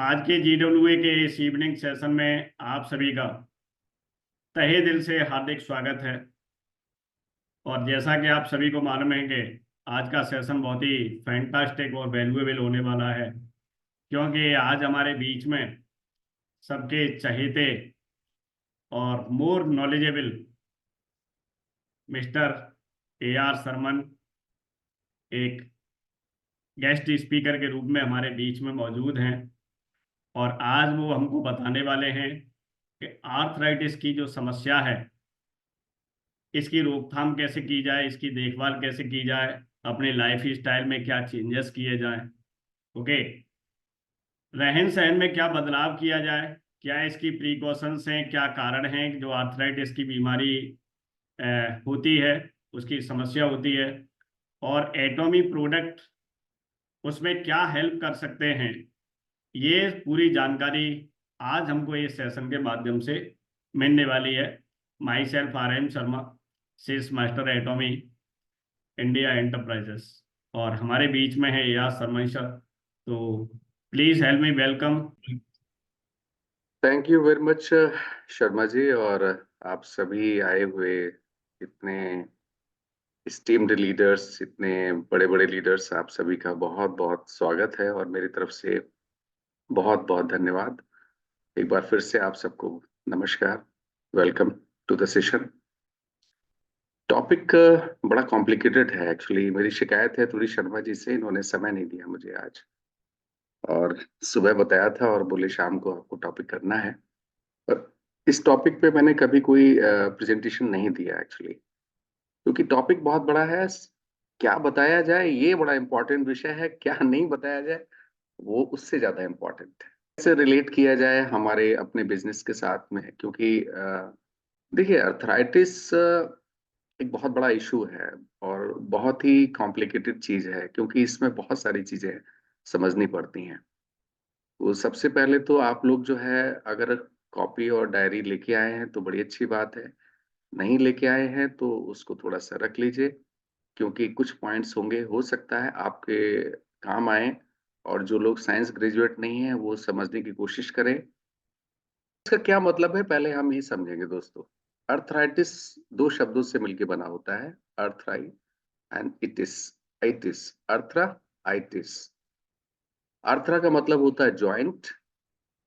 आज के GWA के इस इवनिंग सेशन में आप सभी का तहे दिल से हार्दिक स्वागत है। और जैसा कि आप सभी को मालूम है कि आज का सेशन बहुत ही फैंटास्टिक और वैल्यूएबल होने वाला है, क्योंकि आज हमारे बीच में सबके चहेते और more knowledgeable mister AR Sharman एक गेस्ट स्पीकर के रूप में हमारे बीच में मौजूद हैं। और आज वो हमको बताने वाले हैं कि आर्थराइटिस की जो समस्या है, इसकी रोकथाम कैसे की जाए, इसकी देखभाल कैसे की जाए, अपने लाइफ स्टाइल में क्या चेंजेस किए जाए। ओके, रहन सहन में क्या बदलाव किया जाए, क्या इसकी प्रिकॉशंस हैं, क्या कारण हैं जो आर्थराइटिस की बीमारी होती है, उसकी समस्या होती है, और एटॉमी प्रोडक्ट उसमें क्या हेल्प कर सकते हैं। ये पूरी जानकारी आज हमको इस सेशन के माध्यम से मिलने वाली है। Myself RM Sharma, sales master Atomy India enterprises, और हमारे बीच में है यार शर्मा सर। तो please help me welcome. Thank you very much Sharma ji. और आप सभी आए हुए इतने स्टीम्ड लीडर्स, इतने बड़े बड़े लीडर्स, आप सभी का बहुत बहुत स्वागत है और मेरी तरफ से बहुत बहुत धन्यवाद। एक बार फिर से आप सबको नमस्कार, welcome to the session. Topic बड़ा कॉम्प्लिकेटेड है एक्चुअली। मेरी शिकायत है थोड़ी शर्मा जी से, इन्होंने समय नहीं दिया मुझे आज, और सुबह बताया था और बोले शाम को आपको टॉपिक करना है। पर इस टॉपिक पे मैंने कभी कोई प्रेजेंटेशन नहीं दिया एक्चुअली, क्योंकि टॉपिक बहुत बड़ा है। क्या बताया जाए ये बड़ा इंपॉर्टेंट विषय है, क्या नहीं बताया जाए वो उससे ज्यादा इम्पोर्टेंट है। कैसे रिलेट किया जाए हमारे अपने बिजनेस के साथ में, क्योंकि देखिए अर्थराइटिस एक बहुत बड़ा इशू है और बहुत ही कॉम्प्लिकेटेड चीज है, क्योंकि इसमें बहुत सारी चीजें समझनी पड़ती हैं। तो सबसे पहले तो आप लोग जो है, अगर कॉपी और डायरी लेके आए हैं तो बड़ी अच्छी बात है, नहीं लेके आए हैं तो उसको थोड़ा सा रख लीजिए, क्योंकि कुछ पॉइंट्स होंगे, हो सकता है आपके काम आए। और जो लोग साइंस ग्रेजुएट नहीं है वो समझने की कोशिश करें। इसका क्या मतलब है पहले हम ये समझेंगे दोस्तों। अर्थराइटिस दो शब्दों से मिलकर बना होता है, arthro and itis. Itis, arthro, itis. Arthro का मतलब होता है जॉइंट,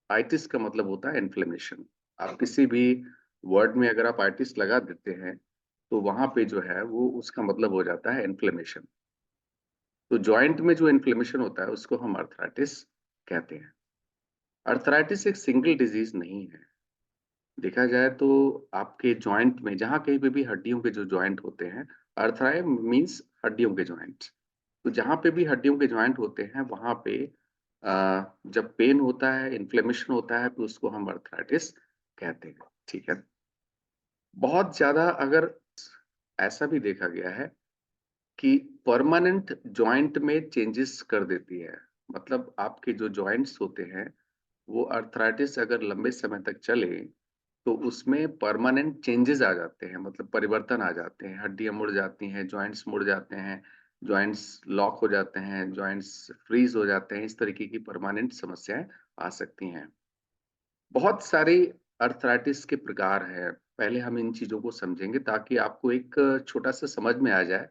आइटिस का मतलब होता है इन्फ्लेमेशन। आप किसी भी वर्ड में अगर आप आइटिस लगा देते हैं तो वहां पे जो है वो उसका मतलब हो जाता है इन्फ्लेमेशन। तो जॉइंट में जो इन्फ्लेमेशन होता है उसको हम अर्थराइटिस कहते हैं। अर्थराइटिस एक सिंगल डिजीज नहीं है। देखा जाए तो आपके जॉइंट में जहां कहीं पे भी हड्डियों के जो जॉइंट होते हैं, अर्थराई मीन्स हड्डियों के जॉइंट। तो जहां पे भी हड्डियों के जॉइंट होते हैं वहां पे जब पेन होता है, इन्फ्लेमेशन होता है, तो उसको हम अर्थराइटिस कहते हैं। ठीक है। बहुत ज्यादा अगर ऐसा भी देखा गया है कि परमानेंट जॉइंट में चेंजेस कर देती है। मतलब आपके जो जॉइंट्स होते हैं वो अर्थराइटिस अगर लंबे समय तक चले तो उसमें परमानेंट चेंजेस आ जाते हैं, मतलब परिवर्तन आ जाते हैं। हड्डियां मुड़ जाती हैं, जॉइंट्स मुड़ जाते हैं, जॉइंट्स लॉक हो जाते हैं, जॉइंट्स फ्रीज हो जाते हैं। इस तरीके की परमानेंट समस्याएं आ सकती हैं। बहुत सारी अर्थराइटिस के प्रकार हैं। पहले हम इन चीजों को समझेंगे ताकि आपको एक छोटा सा समझ में आ जाए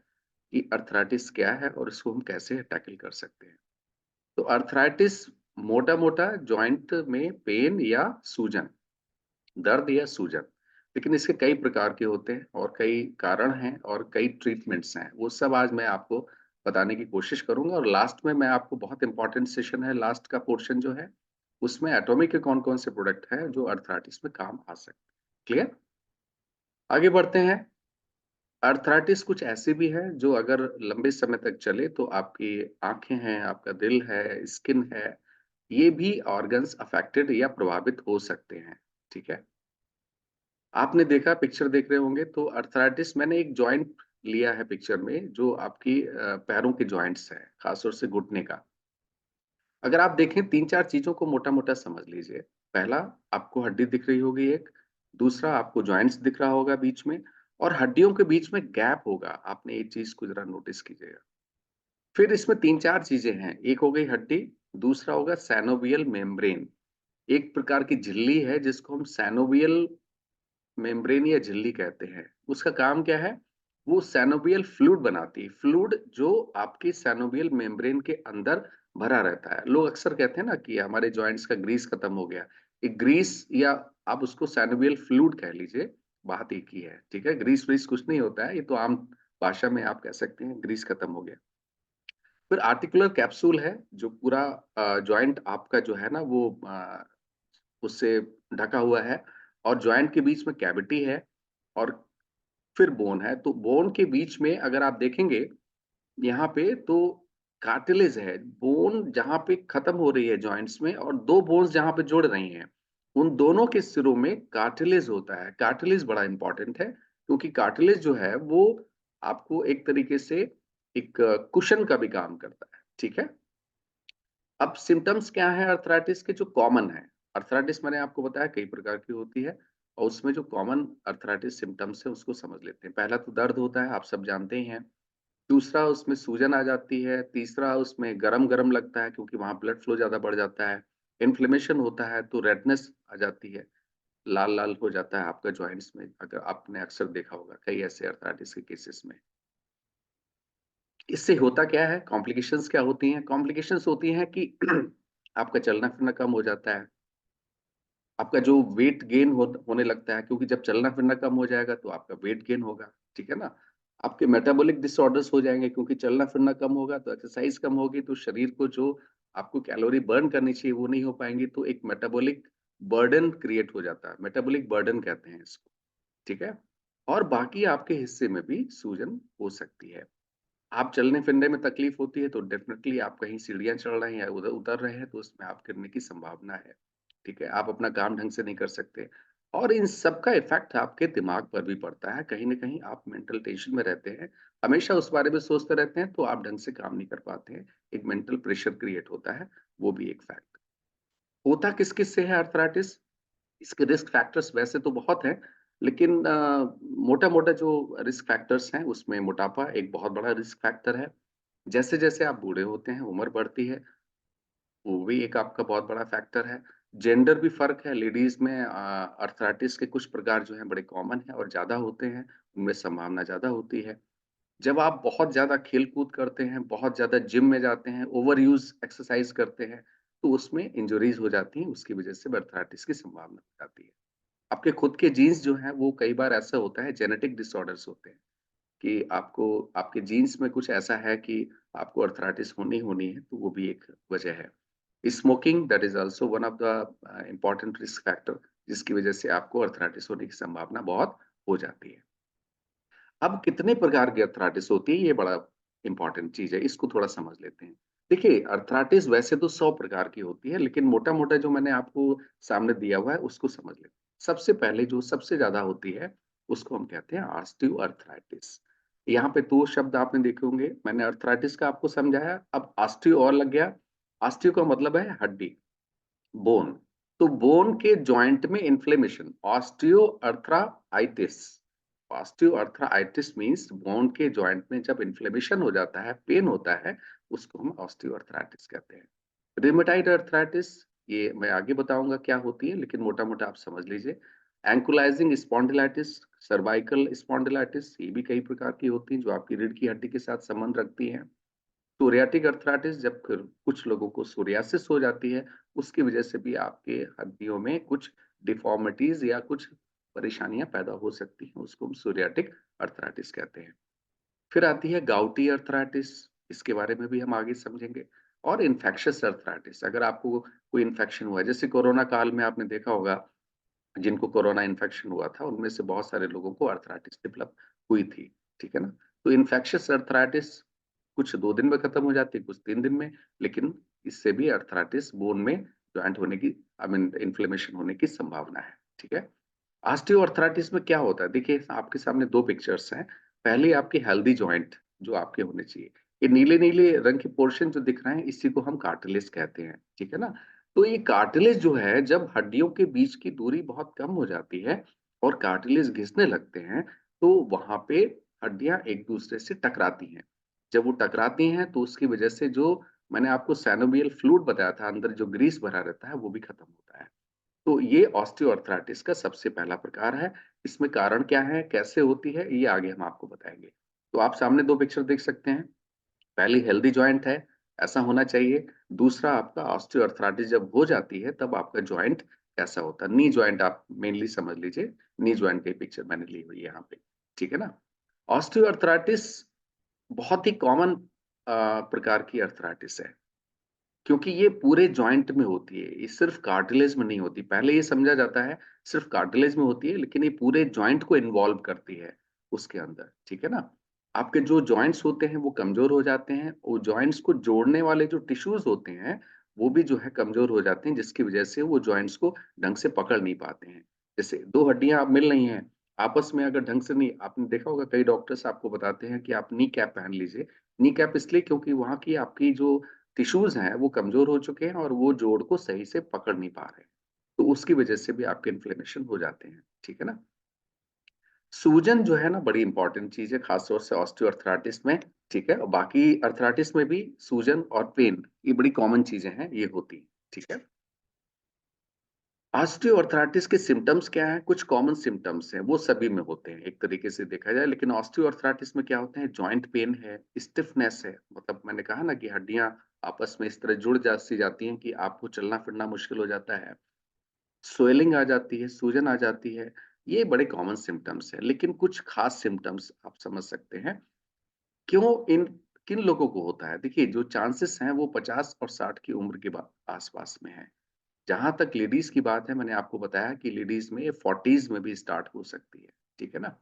कि अर्थराइटिस क्या है और इसको हम कैसे टैकल कर सकते हैं। तो अर्थराइटिस मोटा मोटा जॉइंट में पेन या सूजन, दर्द या सूजन। लेकिन इसके कई प्रकार के होते हैं और कई कारण हैं और कई ट्रीटमेंट्स हैं। वो सब आज मैं आपको बताने की कोशिश करूंगा। और लास्ट में मैं आपको, बहुत इंपॉर्टेंट सेशन है लास्ट का पोर्शन जो है, उसमें एटॉमिक के कौन कौन से प्रोडक्ट हैं जो अर्थराइटिस में काम आ सकते हैं। क्लियर? आगे बढ़ते हैं। अर्थराइटिस कुछ ऐसे भी है जो अगर लंबे समय तक चले तो आपकी आंखें हैं, आपका दिल है, स्किन है, ये भी ऑर्गन्स अफेक्टेड या प्रभावित हो सकते हैं। ठीक है। आपने देखा, पिक्चर देख रहे होंगे तो अर्थराइटिस, मैंने एक जॉइंट लिया है पिक्चर में जो आपकी पैरों के जॉइंट्स है, खासतौर से घुटने का। अगर आप देखें तीन चार चीजों को मोटा मोटा समझ लीजिए। पहला, आपको हड्डी दिख रही होगी एक। दूसरा, आपको जॉइंट्स दिख रहा होगा बीच में। और हड्डियों के बीच में गैप होगा। आपने ये चीज को जरा नोटिस कीजिएगा। फिर इसमें 3-4 चीजें हैं। एक हो गई हड्डी, दूसरा होगा सैनोवियल मेम्ब्रेन, एक प्रकार की झिल्ली है जिसको हम सैनोवियल मेम्ब्रेन या झिल्ली कहते हैं। उसका काम क्या है? वो सैनोवियल फ्लूइड बनाती है, फ्लूइड जो आपकी सैनोवियल मेम्ब्रेन के अंदर भरा रहता है। लोग अक्सर कहते हैं ना कि हमारे जॉइंट्स का ग्रीस खत्म हो गया। ये ग्रीस या आप उसको सैनोवियल फ्लूइड कह लीजिए, बात एक ही है, ठीक है? ग्रीस व्रीस कुछ नहीं होता है, ये तो आम भाषा में आप कह सकते हैं ग्रीस खत्म हो गया। फिर आर्टिकुलर कैप्सूल है जो पूरा जॉइंट आपका जो है ना वो उससे ढका हुआ है, और जॉइंट के बीच में कैविटी है, और फिर बोन है। तो बोन के बीच में अगर आप देखेंगे यहाँ पे तो कार्टिलेज है। बोन जहाँ पे खत्म हो रही है जॉइंट्स में और दो बोन्स जहाँ पे जुड़ रही हैं, उन दोनों के सिरों में कार्टिलेज होता है। कार्टिलेज बड़ा इंपॉर्टेंट है क्योंकि कार्टिलेज जो है वो आपको एक तरीके से एक कुशन का भी काम करता है, ठीक है? अब सिम्टम्स क्या है अर्थराइटिस के जो कॉमन है? अर्थराइटिस मैंने आपको बताया कई प्रकार की होती है, और उसमें जो कॉमन अर्थराइटिस सिम्टम्स है उसको समझ लेते हैं। पहला तो दर्द होता है, आप सब जानते ही हैं। दूसरा उसमें सूजन आ जाती है। तीसरा उसमें गरम-गरम लगता है क्योंकि वहाँ ब्लड फ्लो ज़्यादा बढ़ जाता है। इन्फ्लेमेशन होता है तो रेडनेस आ जाती है, लाल-लाल हो जाता है आपका जॉइंट्स में, अगर आपने अक्सर देखा होगा कई ऐसे अर्थराइटिस के केसेस में। इससे होता क्या है? कॉम्प्लिकेशंस क्या होती हैं? कॉम्प्लिकेशंस होती हैं कि आपका चलना-फिरना कम हो जाता है। आपका जो वेट गेन होने लगता है क्योंकि जब चलना-फिरना कम हो जाएगा तो आपका वेट गेन होगा, ठीक है ना? आपके मेटाबॉलिक डिसऑर्डर्स हो जाएँगे क्योंकि चलना-फिरना कम होगा तो एक्सरसाइज कम होगी तो शरीर को जो आपको कैलोरी बर्न करनी चाहिए वो नहीं हो पाएँगी, तो एक मेटाबॉलिक बर्डन क्रिएट हो जाता है। मेटाबॉलिक बर्डन कहते हैं इसको, ठीक है? और बाकी आपके हिस्से में भी सूजन हो सकती है। आप चलने-फिरने में तकलीफ होती है तो डेफ़िनेटली आप कहीं सीढ़ियाँ चढ़ रहे हैं या उधर उतर रहे हैं तो उसमें आप गिरने की संभावना है। ठीक है? आप अपना काम ढंग से नहीं कर सकते, और इन सब का इफ़ेक्ट आपके दिमाग पर भी पड़ता है। कहीं न कहीं आप मेंटल टेंशन में रहते हैं, हमेशा उस बारे में सोचते रहते हैं तो आप ढंग से काम नहीं कर पाते हैं। एक मेंटल प्रेशर क्रिएट होता है, वो भी एक फैक्ट। होता किस-किस से है अर्थराइटिस? इसके रिस्क फैक्टर्स वैसे तो बहुत हैं, लेकिन मोटा-मोटा जो रिस्क फैक्टर्स हैं, उसमें मोटापा एक बहुत बड़ा रिस्क फैक्टर है। जैसे-जैसे आप बूढ़े होते हैं, उम्र बढ़ती है, वो भी एक आपका बहुत बड़ा फैक्टर है। जेंडर भी फ़र्क है, लेडीज़ में अर्थराइटिस के कुछ प्रकार जो हैं बड़े कॉमन हैं और ज़्यादा होते हैं, उनमें संभावना ज़्यादा होती है। जब आप बहुत ज़्यादा खेल-कूद करते हैं, बहुत ज़्यादा जिम में जाते हैं, ओवर यूज़ एक्सरसाइज़ करते हैं, तो उसमें इंजुरीज़ हो जाती हैं, उसकी वजह से अर्थराइटिस की संभावना हो जाती है। आपके खुद के जीन्स जो हैं, वो कई बार ऐसा होता है, जेनेटिक डिसऑर्डर्स होते हैं कि आपको आपके जीन्स में कुछ ऐसा है कि आपको अर्थराइटिस होनी होनी है, तो वो भी एक वजह है। Smoking that is also one of the important risk factor, जिसकी वजह से आपको अर्थराइटिस होने की संभावना बहुत हो जाती है। अब कितने प्रकार की अर्थराइटिस होती है, ये बड़ा इम्पोर्टेंट चीज़ है, इसको थोड़ा समझ लेते हैं। देखिए, अर्थराइटिस वैसे तो 100 प्रकार की होती है, लेकिन मोटा-मोटा जो मैंने आपको सामने दिया हुआ है, उसको समझ लेते हैं। सबसे पहले जो सबसे ज़्यादा होती है, उसको हम कहते हैं ऑस्टियोआर्थराइटिस। यहाँ पे 2 शब्द आपने देखे होंगे, मैंने अर्थराइटिस का आपको समझाया, अब ऑस्टियो और लग गया। ऑस्टियो का मतलब है हड्डी, बोन। तो बोन के जॉइंट में inflammation, osteoarthritis. Osteoarthritis means bone के जॉइंट में जब इन्फ्लेमेशन हो जाता है, पेन होता है, उसको हम ऑस्टियोआर्थराइटिस कहते हैं। रिमेटॉइड अर्थराइटिस, ये मैं आगे बताऊंगा क्या होती है, लेकिन मोटा-मोटा आप समझ लीजिए। एंकुलाइजिंग स्पॉन्डिलाइटिस, सर्वाइकल स्पॉन्डिलाइटिस, ये भी कई प्रकार की होती हैं जो आपकी रीढ़ की हड्डी के साथ संबंध रखती हैं। सोरियाटिक अर्थराइटिस, जब फिर कुछ लोगों को सोरियासिस हो जाती है, उसकी वजह से भी आपके हड्डियों में कुछ डिफ़ॉर्मिटीज़ या कुछ परेशानियाँ पैदा हो सकती हैं, उसको हम सोरियाटिक अर्थराइटिस कहते हैं। फिर आती है गाउटी अर्थराइटिस, इसके बारे में भी हम आगे समझेंगे। और इन्फेक्शियस अर्थराइटिस, अगर आपको कोई इन्फेक्शन हुआ है, जैसे कोरोना काल में आपने देखा होगा, जिनको कोरोना इन्फेक्शन हुआ था, उनमें से बहुत सारे लोगों को अर्थराइटिस डेवलप हुई थी, ठीक है ना? तो इन्फेक्शियस अर्थराइटिस कुछ 2 दिन में खत्म हो जाती है, कुछ 3 दिन में, लेकिन इससे भी अर्थराइटिस बोन में जॉइंट होने की, आई मीन इन्फ्लेमेशन होने की संभावना है, ठीक है? ऑस्टियोआर्थराइटिस में क्या होता है? देखिए, आपके सामने 2 पिक्चर्स हैं। पहली आपकी हेल्दी जॉइंट जो आपके होने चाहिए। ये नीले-नीले रंग के पोर्शन जो दिख रहे हैं, इसी को हम कार्टिलेज कहते हैं, ठीक है ना? तो ये कार्टिलेज जो है, जब हड्डियों के बीच की दूरी बहुत कम हो जाती है और कार्टिलेज घिसने लगते हैं, तो वहाँ पे हड्डियाँ एक-दूसरे से टकराती हैं। जब वो टकराती हैं तो उसकी वजह से जो मैंने आपको सैनोवियल फ्लूइड बताया था, अंदर जो ग्रीस भरा रहता है, वो भी खत्म होता है। तो ये ऑस्टियोआर्थराइटिस का सबसे पहला प्रकार है। इसमें कारण क्या है, कैसे होती है, ये आगे हम आपको बताएँगे। तो आप सामने 2 पिक्चर देख सकते हैं। पहली हेल्दी जॉइंट है, ऐसा होना चाहिए। दूसरा आपका ऑस्टियोआर्थराइटिस जब हो जाती है, तब आपका जॉइंट कैसा होता है। नी जॉइंट आप मेनली समझ लीजिए, नी जॉइंट की पिक्चर मैंने ली हुई है यहाँ पे, ठीक है ना? ऑस्टियोआर्थराइटिस बहुत ही कॉमन प्रकार की अर्थराइटिस है। क्योंकि ये पूरे जॉइंट में होती है, ये सिर्फ़ कार्टिलेज में नहीं होती। पहले ये समझा जाता है सिर्फ़ कार्टिलेज में होती है, लेकिन ये पूरे जॉइंट को इन्वॉल्व करती है उसके अंदर, ठीक है ना? आपके जो जॉइंट्स होते हैं वो कमज़ोर हो जाते हैं, वो जॉइंट्स को जोड़ने वाले जो टिश्यूज़ होते हैं, वो भी जो है कमज़ोर हो जाते हैं, जिसकी वज़ह से वो जॉइंट्स को ढंग से पकड़ नहीं पाते हैं। जैसे 2 हड्डियाँ अब मिल रही हैं, आपस में अगर ढंग से नहीं, आपने देखा होगा कई डॉक्टर्स आपको बताते हैं कि आप नी कैप पहन लीजिए। नी कैप इसलिए क्योंकि वहाँ की आपकी जो टिश्यूज़ हैं, वो कमज़ोर हो चुके हैं और वो जोड़ को सही से पकड़ नहीं पा रहे हैं। तो उसकी वज़ह से भी आपके इन्फ्लेमेशन हो जाते हैं, ठीक है ना? सूजन जो है ना बड़ी इम्पोर्टेंट चीज़ है, ख़ास तौर से ऑस्टियोआर्थराइटिस में, ठीक है? और बाकी अर्थराइटिस में भी सूजन और पेन ये बड़ी कॉमन चीज़ें हैं, ये होती हैं, ठीक है? ऑस्टियोआर्थराइटिस के सिम्पटम्स क्या हैं? कुछ कॉमन सिम्पटम्स हैं, वो सभी में होते हैं, एक तरीके से देखा जाए। लेकिन ऑस्टियोआर्थराइटिस में क्या होते हैं, जॉइंट पेन है, स्टिफनेस है, मतलब मैंने कहा ना कि हड्डियाँ आपस में इस तरह जुड़ जा सी जाती हैं कि आपको चलना-फिरना मुश्किल हो जाता है। स्वेलिंग आ जाती है, सूजन आ जाती है, ये बड़े कॉमन सिम्पटम्स हैं। लेकिन कुछ खास सिम्पटम्स आप समझ सकते हैं, क्यों इन किन लोगों को होता है? देखिए, जो चांसेस हैं वो 50 और 60 की उम्र के बा आस-पास में हैं। जहाँ तक लेडीज़ की बात है, मैंने आपको बताया कि लेडीज़ में 40s में भी स्टार्ट हो सकती है, ठीक है ना?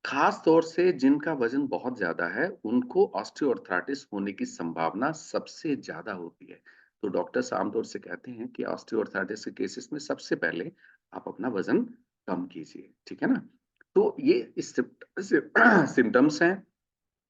ख़ास तौर से जिनका वज़न बहुत ज़्यादा है, उनको ऑस्टियोआर्थराइटिस होने की संभावना सबसे ज़्यादा होती है। तो डॉक्टर्स आम तौर से कहते हैं कि ऑस्टियोआर्थराइटिस के केसेस में सबसे पहले आप अपना वज़न कम कीजिए, ठीक है ना? तो ये इस सिम्पटम्स हैं,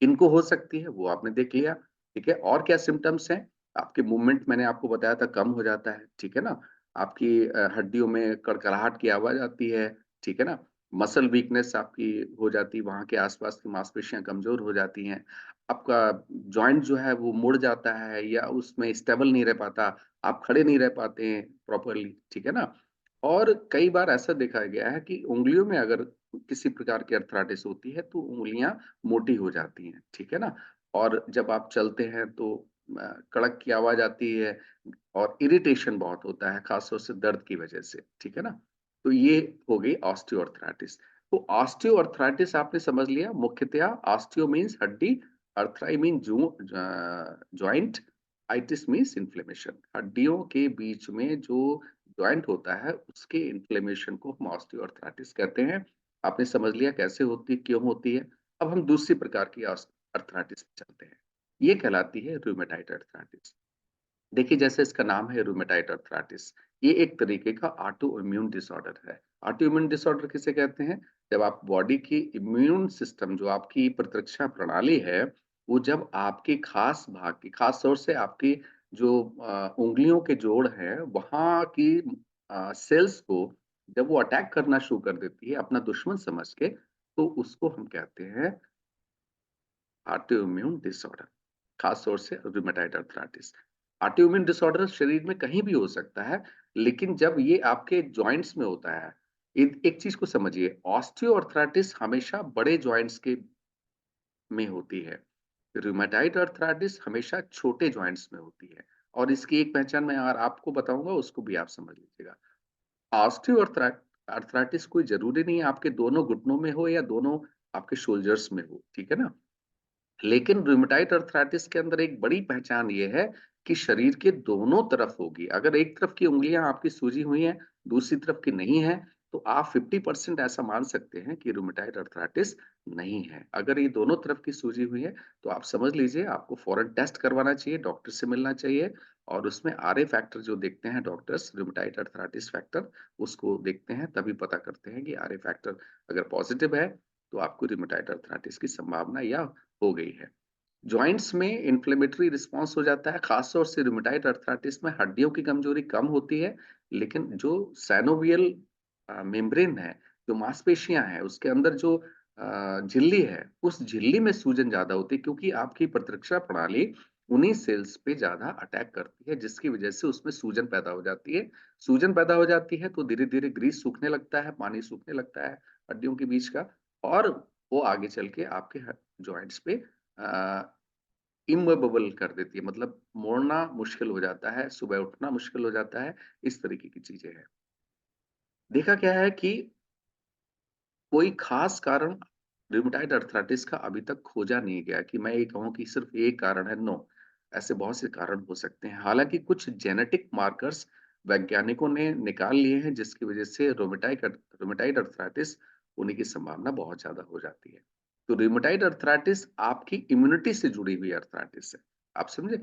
किनको हो सकती है वो आपने देख लिया, ठीक है? और क्या सिम्पटम्स हैं? आपके मूवमेंट मैंने आपको बताया था कम हो जाता है, ठीक है ना? आपकी हड्डियों में कड़कड़ाहट की आवाज़ आती है, ठीक है ना? मसल वीकनेस आपकी हो जाती है, वहाँ के आस-पास की मांसपेशियाँ कमज़ोर हो जाती हैं। आपका जॉइंट जो है वो मुड़ जाता है या उसमें स्टेबल नहीं रह पाता, आप खड़े नहीं रह पाते हैं प्रॉपर्ली, ठीक है ना? और कई बार ऐसा देखा गया है कि उँगलियों में अगर किसी प्रकार की अर्थराइटिस होती है, तो उँगलियाँ मोटी हो जाती हैं, ठीक है ना? और जब आप चलते हैं तो कड़क की आवाज़ आती है और इरिटेशन बहुत होता है, ख़ास तौर से दर्द की वजह से, ठीक है ना? तो ये हो गई ऑस्टियोआर्थराइटिस। तो ऑस्टियोआर्थराइटिस आपने समझ लिया, मुख्यतया ऑस्टियो मीन्स हड्डी, arthro mean joint, itis means inflammation. हड्डियों के बीच में जो जॉइंट होता है, उसके इन्फ्लेमेशन को हम ऑस्टियोआर्थराइटिस कहते हैं। आपने समझ लिया कैसे होती है, क्यों होती है। अब हम दूसरी प्रकार की अर्थराइटिस पे चलते हैं। ये कहलाती है रूमेटाइड अर्थराइटिस। देखिए, जैसे इसका नाम है रूमेटाइड अर्थराइटिस, ये एक तरीके का ऑटो इम्यून डिसऑर्डर है। ऑटो इम्यून डिसऑर्डर किसे कहते हैं? जब आप बॉडी की इम्यून सिस्टम जो आपकी प्रतिरक्षा प्रणाली है, वो जब आपके खास भाग की, खास तौर से आपकी जो उँगलियों के जोड़ हैं, वहाँ की सेल्स को जब वो अटैक करना शुरू कर देती है अपना दुश्मन समझ के, तो उसको हम कहते हैं ऑटोइम्यून डिसऑर्डर, खास तौर से रूमेटाइड अर्थराइटिस। ऑटोइम्यून डिसऑर्डर शरीर में कहीं भी हो सकता है, लेकिन जब ये आपके जॉइंट्स में होता है, एक चीज को समझिए, ऑस्टियोआर्थराइटिस हमेशा बड़े जॉइंट्स के में होती है, रूमेटाइड अर्थराइटिस हमेशा छोटे जॉइंट्स में होती है। और इसकी एक पहचान मैं अगर आपको बताऊंगा, उसको भी आप समझ लीजिएगा। अर्थराइटिस कोई जरूरी नहीं है आपके दोनों घुटनों में हो या दोनों आपके शोल्डर्स में हो, ठीक है ना? लेकिन रूमेटाइड अर्थराइटिस के अंदर एक बड़ी पहचान ये है कि शरीर के दोनों तरफ होगी। अगर एक तरफ की उँगलियाँ आपकी सूजी हुई हैं, दूसरी तरफ की नहीं है, तो आप 50% ऐसा मान सकते हैं कि रूमेटाइड अर्थराइटिस नहीं है। अगर ये दोनों तरफ की सूजी हुई है, तो आप समझ लीजिए आपको फ़ौरन टेस्ट करवाना चाहिए, डॉक्टर से मिलना चाहिए और उसमें आरए फैक्टर जो देखते हैं डॉक्टर्स, रूमेटाइड अर्थराइटिस फैक्टर, उसको देखते हैं, तभी पता करते हैं कि आरए फैक्टर अगर पॉज़िटिव है, तो आपको रूमेटाइड अर्थराइटिस की संभावना या हो गई है। जॉइंट्स में इन्फ्लेमेटरी रिस्पॉन्स हो जाता है, खास तौर से रूमेटाइड अर्थराइटिस में हड्डियों की कमजोरी कम होती है, लेकिन जो सैनोवियल मेम्ब्रेन है, जो मांसपेशियां हैं, उसके अंदर जो झिल्ली है, उस झिल्ली में सूजन ज़्यादा होती है क्योंकि आपकी प्रतिरक्षा प्रणाली उन्हीं सेल्स पे ज़्यादा अटैक करती है, जिसकी वजह से उसमें सूजन पैदा हो जाती है। सूजन पैदा हो जाती है तो धीरे-धीरे ग्रीस सूखने लगता है, पानी सूखने लगता है हड्डियों के बीच का, और वो आगे चल के आपके जॉइंट्स पे इमूवेबल कर देती है, मतलब मोड़ना मुश्किल हो जाता है, सुबह उठना मुश्किल हो जाता है, इस तरीके की चीज़ें हैं। देखा क्या है कि कोई ख़ास कारण रूमेटॉइड अर्थराइटिस का अभी तक खोजा नहीं गया कि मैं ये कहूँ कि सिर्फ़ एक कारण है, नो। ऐसे बहुत से कारण हो सकते हैं। हालाँकि कुछ जेनेटिक मार्कर्स वैज्ञानिकों ने निकाल लिए हैं, जिसकी वज़ह से रूमेटॉइड अर्थराइटिस होने की संभावना बहुत ज़्यादा हो जाती है। तो रूमेटॉइड अर्थराइटिस आपकी इम्यूनिटी से जुड़ी हुई अर्थराइटिस है। आप समझे?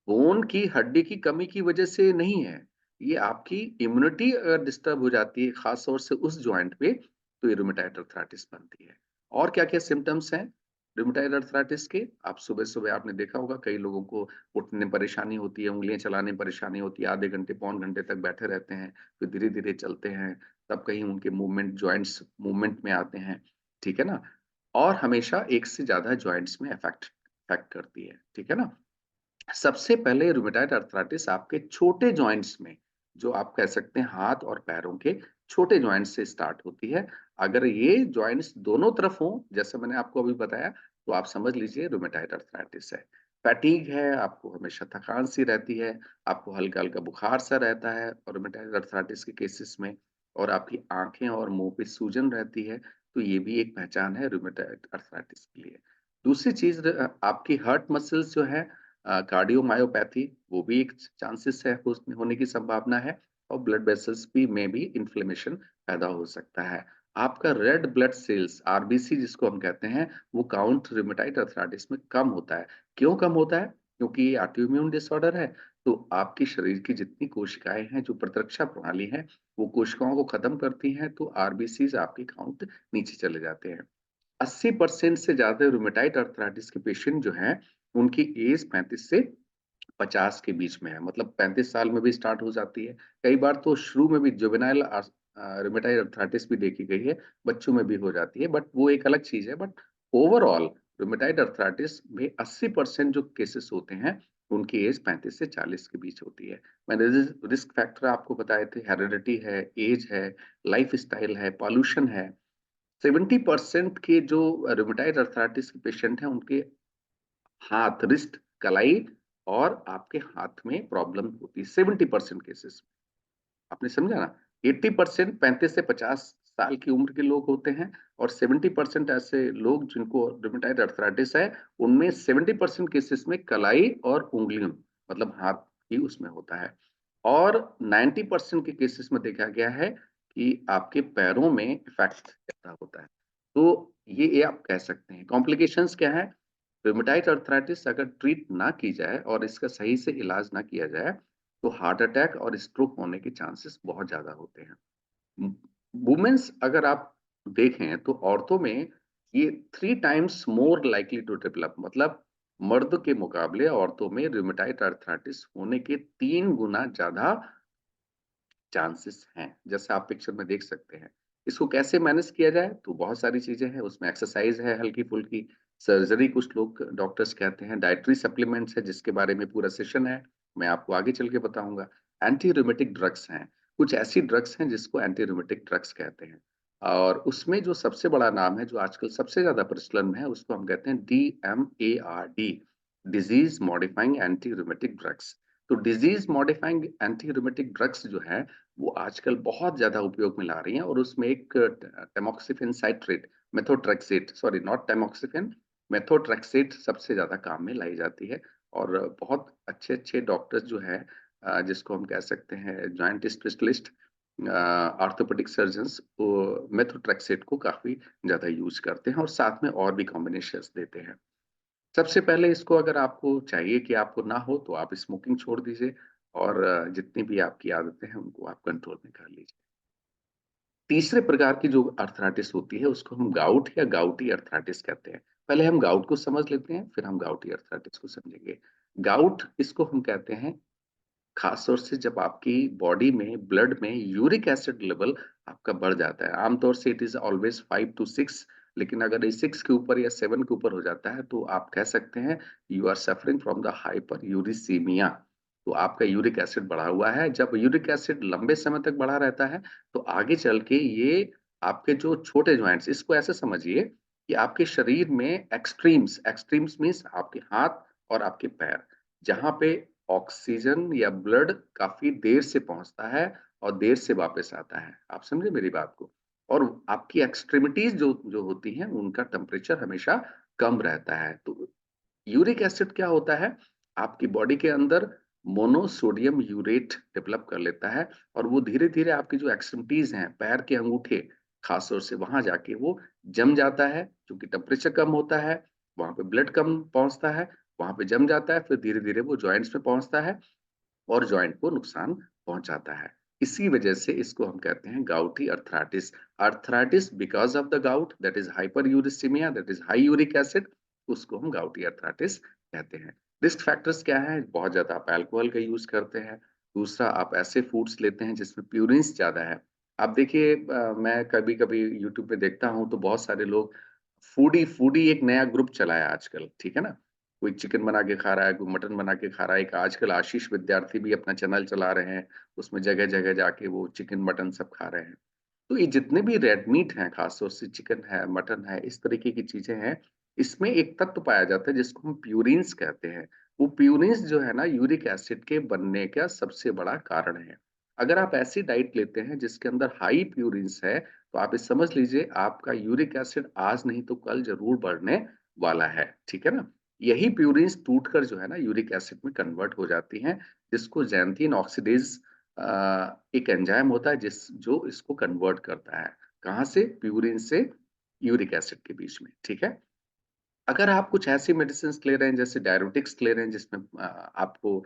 बोन की हड्डी की कमी की वजह से नहीं है। ये आपकी इम्यूनिटी अगर डिस्टर्ब हो जाती है, ख़ास तौर से उस जॉइंट पे, तो ये रूमेटाइड अर्थराइटिस बनती है। और क्या-क्या सिम्पटम्स हैं रूमेटाइड अर्थराइटिस के? आप सुबह-सुबह आपने देखा होगा कई लोगों को उठने में परेशानी होती है, उँगलियाँ चलाने में परेशानी होती है, आधे घंटे, पौन घंटे तक बैठे रहते हैं, फिर धीरे-धीरे चलते हैं, तब कहीं उनके जॉइंट्स मूवमेंट में आते हैं, ठीक है ना? और हमेशा एक से ज़्यादा जॉइंट्स में अफ़ेक्ट करती है, ठीक है ना? सबसे पहले रूमेटाइड अर्थराइटिस आपके छोटे जॉइंट्स में, जो आप कह सकते हैं हाथ और पैरों के छोटे जॉइंट्स से स्टार्ट होती है। अगर ये जॉइंट्स दोनों तरफ हों, जैसे मैंने आपको अभी बताया, तो आप समझ लीजिए रूमेटाइड अर्थराइटिस है। फैटीग है, आपको हमेशा थकान-सी रहती है, आपको हल्का-हल्का बुखार-सा रहता है और रूमेटाइड अर्थराइटिस के केसेस में, और आपकी आँखें और मुँह पे सूजन रहती है, तो ये भी एक पहचान है रूमेटाइड अर्थराइटिस के लिए। दूसरी चीज़ आपकी हार्ट मसल्स जो है, कार्डियोमायोपैथी, वो भी एक चांसेस है उसमें होने की संभावना है, और ब्लड वेसल्स भी में भी इन्फ्लेमेशन पैदा हो सकता है। आपका रेड ब्लड सेल्स आरबीसी जिसको हम कहते हैं, वो काउंट रूमेटाइड अर्थराइटिस में कम होता है। क्यों कम होता है? क्योंकि ये ऑटोइम्यून डिसऑर्डर है, तो आपकी शरीर की जितनी कोशिकाएँ हैं, जो प्रतिरक्षा प्रणाली है, वो कोशिकाओं को खत्म करती हैं, तो आरबीसीज़ आपके काउंट नीचे चले जाते हैं। 80% से ज़्यादा रूमेटाइड अर्थराइटिस के पेशेंट जो हैं, उनकी एज 35 से 50 के बीच में है, मतलब 35 साल में भी स्टार्ट हो जाती है। कई बार तो शुरू में भी जुवेनाइल रूमेटाइड अर्थराइटिस भी देखी गई है, बच्चों में भी हो जाती है, बट वो एक अलग चीज़ है। बट ओवरऑल रूमेटाइड अर्थराइटिस में 80% जो केसेस होते हैं, उनकी एज 35 से 40 के बीच होती है। मैंने रिस्क फैक्टर आपको बताए थे, हेरिडिटी है, एज है, लाइफ़स्टाइल है, पॉल्यूशन है। 70% के जो रूमेटाइड अर्थराइटिस के पेशेंट हैं, उनके हाथ, रिस्ट, कलाई और आपके हाथ में प्रॉब्लम होती है 70% केसेस में। आपने समझा ना? 80% 35 से 50 साल की उम्र के लोग होते हैं, और 70% ऐसे लोग जिनको रूमेटाइड अर्थराइटिस है, उनमें 70% केसेस में कलाई और उँगलियों, मतलब हाथ ही उसमें होता है। और 90% के केसेस में देखा गया है कि आपके पैरों में इफ़ेक्ट ज़्यादा होता है। तो ये आप कह सकते हैं। कॉम्प्लिकेशंस क्या है? रूमेटाइड अर्थराइटिस अगर ट्रीट ना की जाए और इसका सही से इलाज ना किया जाए, तो हार्ट अटैक और स्ट्रोक होने के चांसेस बहुत ज़्यादा होते हैं। वुमेन्स अगर आप देखें तो औरतों में ये 3 times more likely to develop, मतलब मर्द के मुकाबले औरतों में रूमेटाइड अर्थराइटिस होने के 3 गुना ज़्यादा चांसेस हैं, जैसे आप पिक्चर में देख सकते हैं। इसको कैसे मैनेज किया जाए? तो बहुत सारी चीज़ें हैं, उसमें एक्सरसाइज़ है हल्की-फुल्की, सर्जरी कुछ लोग डॉक्टर्स कहते हैं, डाइटरी सप्लीमेंट्स है जिसके बारे में पूरा सेशन है, मैं आपको आगे चल के बताऊँगा। एंटी रूमेटिक ड्रग्स हैं, कुछ ऐसी ड्रग्स हैं जिसको एंटी रूमेटिक ड्रग्स कहते हैं, और उसमें जो सबसे बड़ा नाम है, जो आजकल सबसे ज़्यादा प्रचलन में है, उसको हम कहते हैं DMARD, disease modifying anti rheumatic drugs. तो disease modifying anti rheumatic drugs जो हैं, वो आजकल बहुत ज़्यादा उपयोग में ला रही हैं, और उसमें एक tamoxifen citrate, methotrexate, sorry not tamoxifen, methotrexate सबसे ज़्यादा काम में लाई जाती है, और बहुत अच्छे-अच्छे डॉक्टर्स जो हैं, जिसको हम कह सकते हैं जॉइंट स्पेशलिस्ट, ऑर्थोपेडिक सर्जन्स, वो मेथोट्रेक्सेट को काफ़ी ज़्यादा यूज़ करते हैं, और साथ में और भी कॉम्बिनेशंस देते हैं। सबसे पहले इसको अगर आपको चाहिए कि आपको ना हो, तो आप स्मोकिंग छोड़ दीजिए, और जितनी भी आपकी आदतें हैं उनको आप कंट्रोल में कर लीजिए। तीसरे प्रकार की जो अर्थराइटिस होती है, उसको हम गाउट या गाउटी अर्थराइटिस कहते हैं। पहले हम गाउट को समझ लेते हैं, फिर हम गाउटी अर्थराइटिस को समझेंगे। गाउट इसको हम कहते हैं खास तौर से जब आपकी बॉडी में, ब्लड में यूरिक एसिड लेवल आपका बढ़ जाता है। आमतौर से इट इज़ ऑलवेज़ 5 टू 6 लेकिन अगर ये 6 के ऊपर या 7 के ऊपर हो जाता है तो आप कह सकते हैं you are suffering from the hyper uricaemia. तो आपका यूरिक एसिड बढ़ा हुआ है। जब यूरिक एसिड लंबे समय तक बढ़ा रहता है तो आगे चल के ये आपके जो छोटे जॉइंट्स, इसको ऐसे समझिए कि आपके शरीर में एक्सट्रीम्स, एक्सट्रीम्स मीन्स आपके हाथ और आपके पैर, जहाँ पे ऑक्सीजन या ब्लड काफी देर से पहुंचता है और देर से वापस आता है। आप समझे मेरी बात को? और आपकी एक्सट्रीमिटीज जो जो होती हैं उनका टेम्परेचर हमेशा कम रहता है। तो यूरिक एसिड क्या होता है, आपकी बॉडी के अंदर मोनोसोडियम यूरेट डेवलप कर लेता है और वो धीरे धीरे आपकी जो एक्सट्रीमिटीज हैं, पैर के अंगूठे खास तौर से, वहां जाके वो जम जाता है। क्योंकि टेम्परेचर कम होता है, वहां पे ब्लड कम पहुंचता है, वहां पे जम जाता है, फिर धीरे धीरे वो जॉइंट्स में पहुंचता है और जॉइंट को नुकसान पहुंचाता है। इसी वजह से इसको हम कहते हैं gouty arthritis. Arthritis because of the gout, that is hyper uricaemia, that is high uric acid, उसको हम गाउटी अर्थराइटिस कहते हैं। रिस्क फैक्टर्स क्या है? बहुत ज्यादा आप अल्कोहल का यूज करते हैं, दूसरा आप ऐसे फूड्स लेते हैं जिसमें प्यूरिन्स ज्यादा है। आप देखिए मैं कभी कभी यूट्यूब पे देखता हूँ तो बहुत सारे लोग फूडी फूडी एक नया ग्रुप चला है आजकल, ठीक है ना? कोई चिकन बना के खा रहा है, कोई मटन बना के खा रहा है। एक आजकल आशीष विद्यार्थी भी अपना चैनल चला रहे हैं, उसमें जगह जगह जाके वो चिकन मटन सब खा रहे हैं। तो ये जितने भी रेड मीट हैं, खासतौर से चिकन है, मटन है, इस तरीके की चीजें हैं, इसमें एक तत्व पाया जाता है जिसको हम प्यूरिन्स कहते हैं। वो प्यूरिन्स जो है ना, यूरिक एसिड के बनने का सबसे बड़ा कारण है। अगर आप ऐसी डाइट लेते हैं जिसके अंदर हाई प्यूरिन्स है, तो आप ये समझ लीजिए आपका यूरिक एसिड आज नहीं तो कल जरूर बढ़ने वाला है, ठीक है ना? यही प्यूरिन्स टूटकर जो है ना यूरिक एसिड में कन्वर्ट हो जाती हैं, जिसको ज़ैंथीन ऑक्सीडेज एक एंजाइम होता है जिस जो इसको कन्वर्ट करता है। कहाँ से? प्यूरिन से यूरिक एसिड के बीच में, ठीक है? अगर आप कुछ ऐसी मेडिसिन्स ले रहे हैं जैसे डाययूरेटिक्स ले रहे हैं जिसमें आपको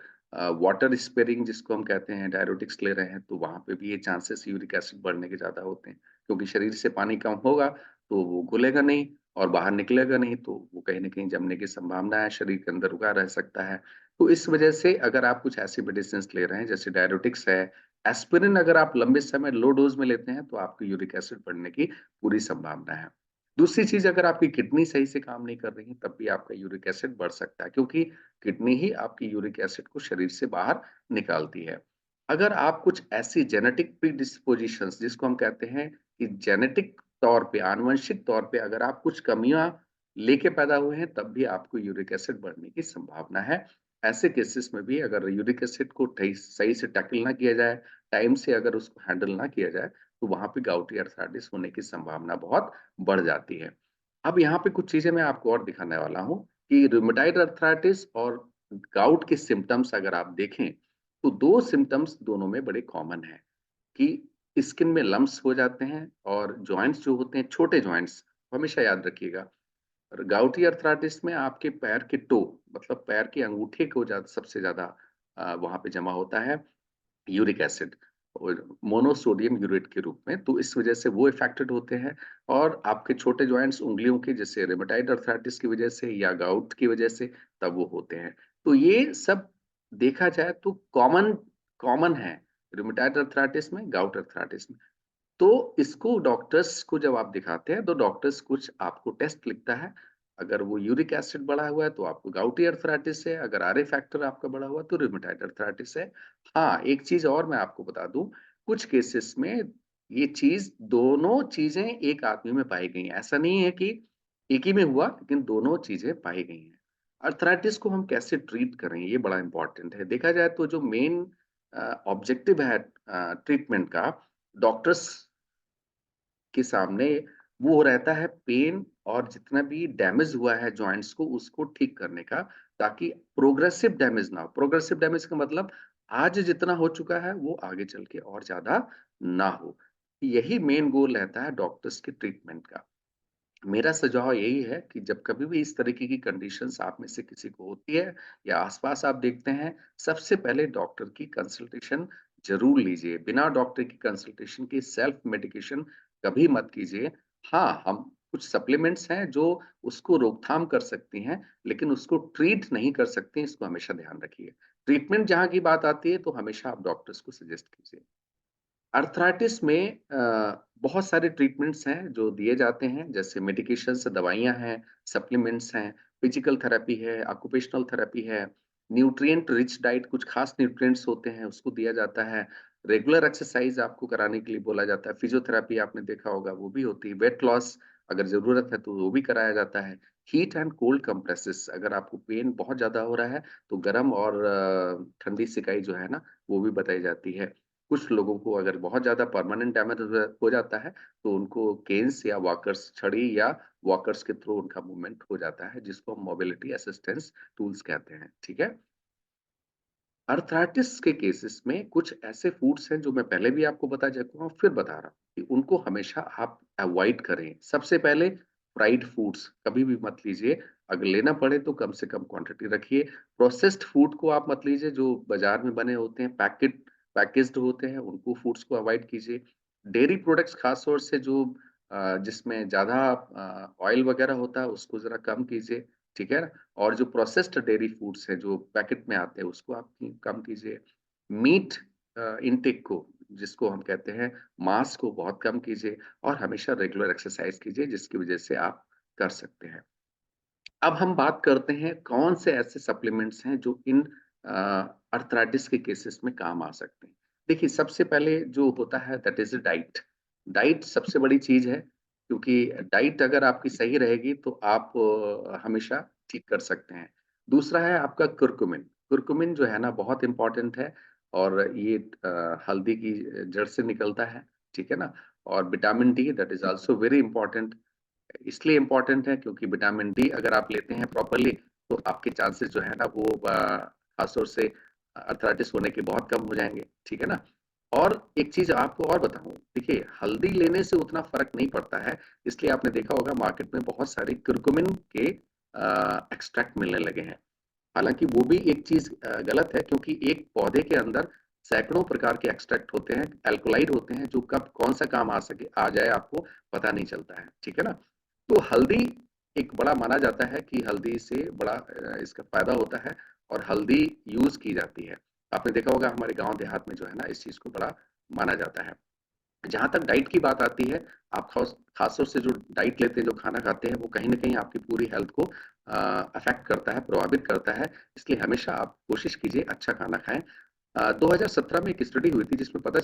वाटर स्पेयरिंग जिसको हम कहते हैं, डाययूरेटिक्स ले रहे हैं, तो वहाँ पे भी ये चांसेस यूरिक एसिड बढ़ने के ज़्यादा होते हैं। क्योंकि शरीर से पानी कम होगा तो वो घुलेगा नहीं और बाहर निकलेगा नहीं, तो वो कहीं न कहीं जमने की संभावना है, शरीर के अंदर रुका रह सकता है। तो इस वजह से अगर आप कुछ ऐसी मेडिसिन्स ले रहे हैं जैसे डाययूरेटिक्स है, एस्पिरिन अगर आप लंबे समय लो डोज़ में लेते हैं तो आपको यूरिक एसिड बढ़ने की पूरी संभावना है। दूसरी चीज़, अगर आपकी किडनी सही से काम नहीं कर रही है, तब भी आपका यूरिक एसिड बढ़ सकता है, क्योंकि किडनी ही आपकी यूरिक एसिड को शरीर से बाहर निकालती है। अगर आप कुछ ऐसी जेनेटिक प्रीडिस्पोजिशंस जिसको हम कहते हैं कि जेनेटिक तौर पे, आनुवंशिक तौर पे अगर आप कुछ कमियाँ लेके पैदा हुए हैं, तब भी आपको यूरिक एसिड बढ़ने की संभावना है। ऐसे केसेस में भी अगर यूरिक एसिड को ठई सही से टैकल ना किया जाए, टाइम से अगर उसको हैंडल ना किया जाए, तो वहाँ पे गाउटी आर्थराइटिस होने की संभावना बहुत बढ़ जाती है। अब यहाँ पे कुछ चीज़ें मैं आपको और दिखाने वाला हूँ कि रूमेटाइड अर्थराइटिस और गाउट के सिम्पटम्स अगर आप देखें, तो 2 सिम्पटम्स दोनों में बड़े कॉमन हैं कि स्किन में लम्प्स हो जाते हैं और जॉइंट्स जो होते हैं, छोटे जॉइंट्स, हमेशा याद रखिएगा। और गाउटी अर्थराइटिस में आपके पैर के टो, मतलब पैर के अंगूठे को सबसे ज़्यादा वहाँ पे जमा होता है यूरिक एसिड और मोनोसोडियम यूरेट के रूप में, तो इस वजह से वो इफेक्टेड होते हैं। और आपके छोटे जॉइंट्स उंगलियों के, जैसे रूमेटाइड अर्थराइटिस की वजह से या गाउट की वजह से, तब वो होते हैं। तो ये सब देखा जाए तो कॉमन कॉमन है रूमेटाइड अर्थराइटिस में, गाउट अर्थराइटिस में। तो इसको डॉक्टर्स को जब आप दिखाते हैं तो डॉक्टर्स कुछ आपको टेस्ट लिखता है। अगर वो यूरिक एसिड बढ़ा हुआ है तो आपको गाउटी अर्थराइटिस है, अगर आरए फैक्टर आपका बढ़ा हुआ है तो रूमेटाइड अर्थराइटिस है। हाँ, एक चीज़ और मैं आपको बता दूँ, कुछ केसेस में ये चीज़, दोनों चीज़ें एक आदमी में पाई गई हैं। ऐसा नहीं है कि एक ही में हुआ, लेकिन दोनों चीज़ें पाई गई हैं। अर्थराइटिस को हम कैसे ट्रीट करें, ये बड़ा इम्पोर्टेंट है। देखा जाए तो जो मेन ऑब्जेक्टिव है ट्रीटमेंट का, डॉक्टर्स के सामने वो रहता है पेन और जितना भी डैमेज हुआ है जॉइंट्स को उसको ठीक करने का, ताकि प्रोग्रेसिव डैमेज ना हो। प्रोग्रेसिव डैमेज का मतलब आज जितना हो चुका है वो आगे चल के और ज्यादा ना हो। यही मेन गोल रहता है डॉक्टर्स के ट्रीटमेंट का। मेरा सुझाव यही है कि जब कभी भी इस तरीके की कंडीशंस आप में से किसी को होती है या आसपास आप देखते हैं, सबसे पहले डॉक्टर की कंसल्टेशन ज़रूर लीजिए। बिना डॉक्टर की कंसल्टेशन के सेल्फ मेडिकेशन कभी मत कीजिए। हाँ, हम कुछ सप्लीमेंट्स हैं जो उसको रोकथाम कर सकती हैं, लेकिन उसको ट्रीट नहीं कर सकती, इसको हमेशा ध्यान रखिए। ट्रीटमेंट जहाँ की बात आती है, तो हमेशा आप डॉक्टर्स को सजेस्ट कीजिए। अर्थराइटिस में बहुत सारे ट्रीटमेंट्स हैं जो दिए जाते हैं, जैसे मेडिकेशंस, दवाइयाँ हैं, सप्लीमेंट्स हैं, फिजिकल थेरेपी है, ऑक्यूपेशनल थेरेपी है, न्यूट्रिएंट रिच डाइट, कुछ खास न्यूट्रिएंट्स होते हैं, उसको दिया जाता है। रेगुलर एक्सरसाइज़ आपको कराने के लिए बोला जाता है, फिजियोथेरेपी आपने देखा होगा वो भी होती है, वेट लॉस अगर ज़रूरत है तो वो भी कराया जाता है। हीट एंड कोल्ड कंप्रेसेस, अगर आपको पेन बहुत ज़्यादा हो रहा है, तो गरम और ठंडी सिकाई जो है ना, वो भी बताई जाती है। कुछ लोगों को अगर बहुत ज़्यादा परमानेंट डैमेज हो जाता है, तो उनको केन्स या वॉकर्स, छड़ी या वॉकर्स के थ्रू उनका मूवमेंट हो जाता है, जिसको हम मोबिलिटी असिस्टेंस टूल्स कहते हैं, ठीक है? अर्थराइटिस के केसेस में कुछ ऐसे फूड्स हैं जो मैं पहले भी आपको बता चुका हूँ, फिर बता रहा हूँ कि उनको हमेशा आप अवॉइड करें। सबसे पहले फ्राइड फूड्स कभी भी मत लीजिए, अगर लेना पड़े तो कम से कम क्वांटिटी रखिए। प्रोसेस्ड फूड को आप मत लीजिए, जो बाज़ार में बने होते हैं, पैकेज्ड होते हैं, उनको फूड्स को अवॉइड कीजिए। डेयरी प्रोडक्ट्स खास तौर से जो जिसमें ज़्यादा ऑयल वगैरह होता है, उसको ज़रा कम कीजिए, ठीक है? और जो प्रोसेस्ड डेयरी फूड्स हैं, जो पैकेट में आते हैं, उसको आप कम कीजिए। मीट इनटेक को, जिसको हम कहते हैं, मांस को बहुत कम कीजिए और हमेशा रेगुलर एक्सरसाइज कीजिए, जिसकी वजह से आप कर सकते हैं। अब हम बात करते हैं कौन से ऐसे सप्लीमेंट्स हैं जो इन अ, अर्थराइटिस के केसेस में काम आ सकते हैं। देखिए, सबसे पहले जो होता है दैट इज़ डाइट। डाइट सबसे बड़ी चीज़ है, क्योंकि डाइट अगर आपकी सही रहेगी तो आप हमेशा ठीक कर सकते हैं। दूसरा है आपका कुरकुमिन। कुरकुमिन जो है ना, बहुत इम्पोर्टेंट है और ये हल्दी की जड़ से निकलता है, ठीक है ना? और vitamin D that is also very important. इसलिए इम्पोर्टेंट है क्योंकि विटामिन डी अगर आप लेते हैं प्रॉपर्ली, तो आपके चांसेस जो है ना, वो खास तौर से अर्थराइटिस होने के बहुत कम हो जाएँगे, ठीक है ना? और एक चीज़ आपको और बताऊँ, देखिए, हल्दी लेने से उतना फ़र्क नहीं पड़ता है, इसलिए आपने देखा होगा मार्केट में बहुत सारे कुरकुमिन के एक्सट्रैक्ट मिलने लगे हैं। हालाँकि वो भी एक चीज़ गलत है, क्योंकि एक पौधे के अंदर सैकड़ों प्रकार के एक्सट्रैक्ट होते हैं, एल्कलॉइड होते हैं, जो कब कौन-सा काम आ जाए आपको पता नहीं चलता है, ठीक है ना? तो हल्दी एक बड़ा माना जाता है कि हल्दी से बड़ा इसका फ़ायदा होता है और हल्दी यूज़ की जाती है। आपने देखा होगा हमारे गाँव देहात में जो है ना, इस चीज़ को बड़ा माना जाता है। जहाँ तक डाइट की बात आती है, आप खास तौर से जो डाइट लेते हैं, जो खाना खाते हैं, वो कहीं न कहीं आपकी पूरी हेल्थ को अफ़ेक्ट करता है, प्रभावित करता है। इसलिए हमेशा आप कोशिश कीजिए अच्छा खाना खाएँ। 2017 में एक स्टडी हुई थी जिसमें पता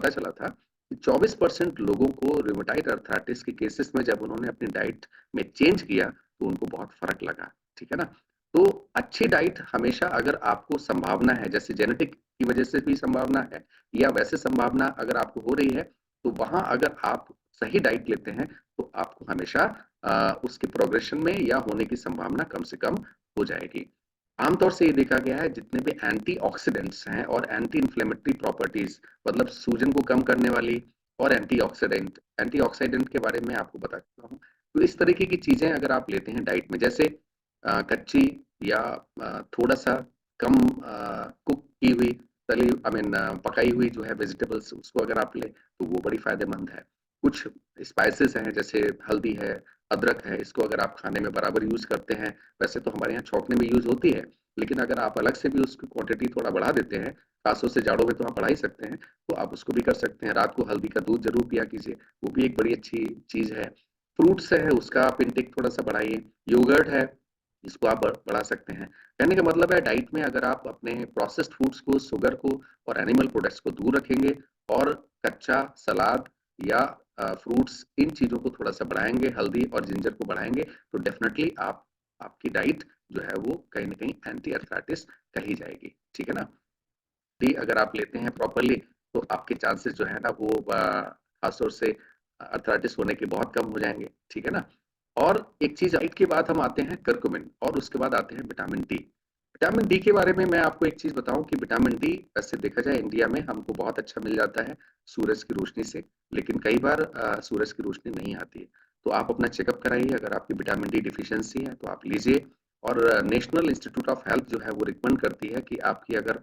चला था कि 24% लोगों को रूमेटाइड अर्थराइटिस के केसेस में जब उन्होंने अपनी डाइट में चेंज किया, तो उनको बहुत फ़र्क लगा, ठीक है ना? तो अच्छी डाइट हमेशा, अगर आपको संभावना है, जैसे जेनेटिक की वजह से भी संभावना है या वैसे संभावना अगर आपको हो रही है, तो वहाँ अगर आप सही डाइट लेते हैं, तो आपको हमेशा उसके प्रोग्रेशन में या होने की संभावना कम से कम हो जाएगी। आमतौर से ये देखा गया है, जितने भी एंटीऑक्सीडेंट्स हैं और एंटी इन्फ्लेमेटरी प्रॉपर्टीज़, मतलब सूजन को कम करने वाली, और एंटीऑक्सीडेंट के बारे में आपको बता चुका हूँ। तो इस तरीके की चीज़ें अगर आप लेते हैं डाइट में, जैसे कच्ची या थोड़ा-सा कम कुक की हुई, तली आई मीन पकाई हुई जो है वेजिटेबल्स, उसको अगर आप लें, तो वो बड़ी फ़ायदेमंद है। कुछ स्पाइसेस हैं, जैसे हल्दी है, अदरक है, इसको अगर आप खाने में बराबर यूज़ करते हैं, वैसे तो हमारे यहाँ छौंकने में यूज़ होती है, लेकिन अगर आप अलग से भी उसकी क्वांटिटी थोड़ा बढ़ा देते हैं, खासतौर से जाड़ों में तो आप बढ़ा ही सकते हैं, तो आप उसको भी कर सकते हैं। रात को हल्दी का दूध ज़रूर पिया कीजिए, वो भी एक बड़ी अच्छी चीज़ है। फ्रूट्स है, उसका आप इंटेक थोड़ा-सा बढ़ाइए। योगर्ट है, इसको आप बढ़ा सकते हैं। कहने का मतलब है, डाइट में अगर आप अपने प्रोसेस्ड फूड्स को, शुगर को और एनिमल प्रोडक्ट्स को दूर रखेंगे और कच्चा सलाद या फ्रूट्स, इन चीज़ों को थोड़ा-सा बढ़ाएँगे, हल्दी और जिंजर को बढ़ाएँगे, तो डेफ़िनेटली आपकी डाइट जो है वो कहीं न कहीं एंटी अर्थराइटिस कही जाएगी, ठीक है ना? डी अगर आप लेते हैं प्रॉपर्ली, तो आपके चांसेस जो है ना, वो खास तौर से अर्थराइटिस होने के बहुत कम हो जाएँगे, ठीक है ना? और एक चीज़, डाइट के बाद हम आते हैं करक्यूमिन और उसके बाद आते हैं विटामिन डी। विटामिन डी के बारे में मैं आपको एक चीज़ बताऊँ कि विटामिन डी वैसे देखा जाए इंडिया में हमको बहुत अच्छा मिल जाता है सूरज की रोशनी से, लेकिन कई बार सूरज की रोशनी नहीं आती है। तो आप अपना चेकअप कराइए, अगर आपकी विटामिन डी डिफिशियंसी है तो आप लीजिए। और नेशनल इंस्टीट्यूट ऑफ हेल्थ जो है वो रिकमेंड करती है कि आपकी अगर